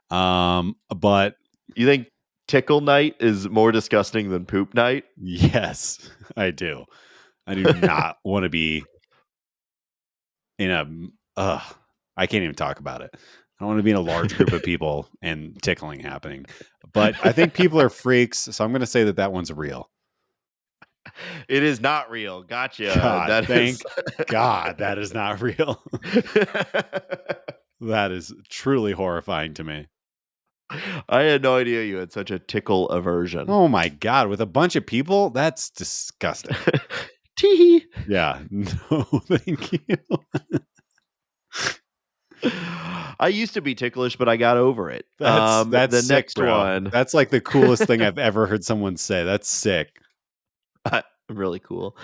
But you think tickle night is more disgusting than poop night? Yes, I do. I do not want to be in a. I can't even talk about it. I don't want to be in a large group of people and tickling happening. But I think people are freaks, so I'm going to say that one's real. It is not real. Gotcha. God, thank God that is not real. That is truly horrifying to me. I had no idea you had such a tickle aversion. Oh my God. With a bunch of people? That's disgusting. Tee. Yeah. No, thank you. I used to be ticklish, but I got over it. That's the sick, next one. That's like the coolest thing I've ever heard someone say. That's sick. Really cool.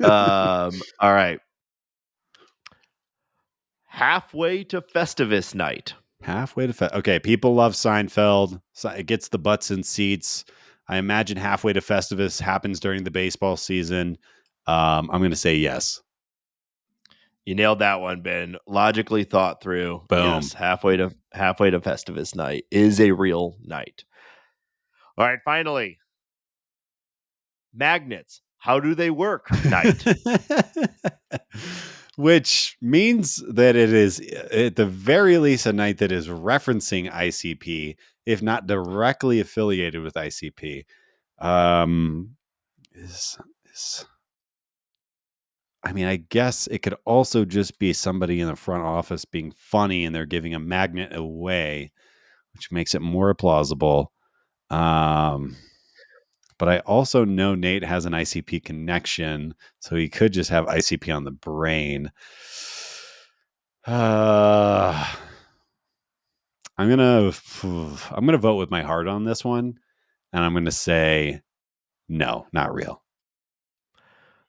All right. Halfway to Festivus night. Okay, people love Seinfeld. It gets the butts in seats. I imagine Halfway to Festivus happens during the baseball season. I'm going to say yes. You nailed that one, Ben. Logically thought through. Boom. Yes, halfway to Festivus night is a real night. All right, finally. Magnets. How do they work? Night. Which means that it is, at the very least, a night that is referencing ICP, if not directly affiliated with ICP. I mean, I guess it could also just be somebody in the front office being funny and they're giving a magnet away, which makes it more plausible. But I also know Nate has an ICP connection, so he could just have ICP on the brain. I'm gonna vote with my heart on this one, and I'm gonna say no, not real.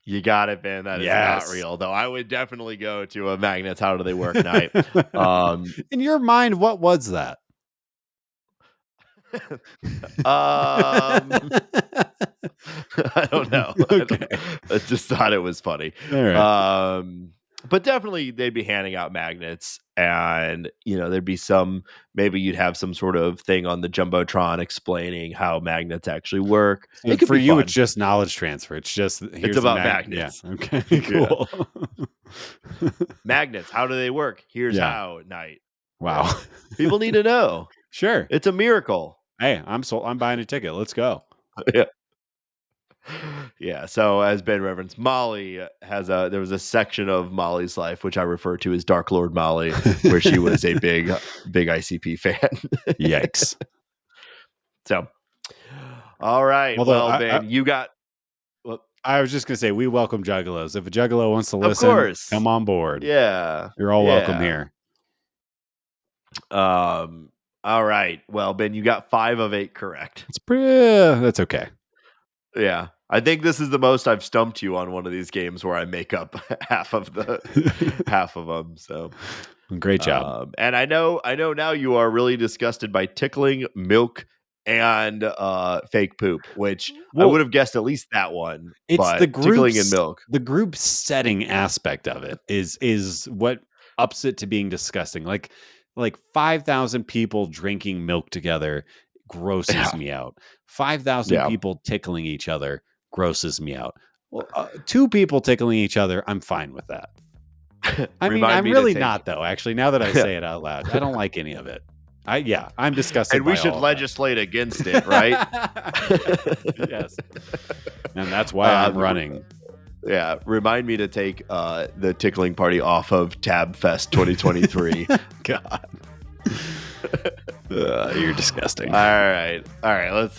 You got it, Ben. That is not real, though. I would definitely go to a magnets. How do they work night? In your mind, what was that? I don't know. Okay. I just thought it was funny. All right. But definitely they'd be handing out magnets, and there'd be maybe you'd have some sort of thing on the Jumbotron explaining how magnets actually work. So for you, it's just knowledge transfer. It's about magnets. Yeah. Okay, cool. Yeah. Magnets, how do they work? Here's how at night. Wow. People need to know. Sure. It's a miracle. Hey, I'm buying a ticket. Let's go. Yeah. Yeah. So as Ben referenced, Molly there was a section of Molly's life, which I refer to as Dark Lord Molly, where she was a big ICP fan. Yikes. So, all right. Although Ben, you got... Well, I was just going to say, we welcome juggalos. If a juggalo wants to of listen, course. come on board. Yeah. You're all welcome here. All right. Well, Ben, you got 5 of 8 correct. That's okay. Yeah. I think this is the most I've stumped you on one of these games where I make up half of them. So great job. And I know now you are really disgusted by tickling, milk, and fake poop, which I would have guessed at least that one. It's but the tickling and milk. The group setting aspect of it is what ups it to being disgusting. Like 5,000 people drinking milk together grosses me out. 5,000 people tickling each other grosses me out. Well, 2 people tickling each other, I'm fine with that. I mean, I'm really not, though. Actually, now that I say it out loud, I don't like any of it. I'm disgusted. And we should legislate against it, right? Yes. And that's why I'm running. Yeah. Remind me to take the tickling party off of Tab Fest 2023. God. You're disgusting. All right.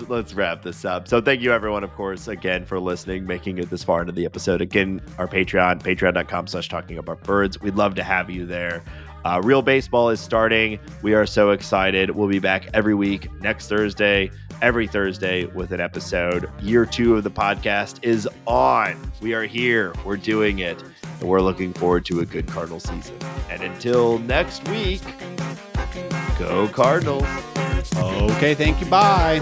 Let's wrap this up. So thank you everyone, of course, again for listening, making it this far into the episode. Again, our patreon.com/talkingaboutbirds. We'd love to have you there. Real Baseball is starting. We are so excited. We'll be back every week, next Thursday, every Thursday with an episode. Year 2 of the podcast is on. We are here. We're doing it. And we're looking forward to a good Cardinal season. And until next week, go Cardinals. Okay, thank you. Bye.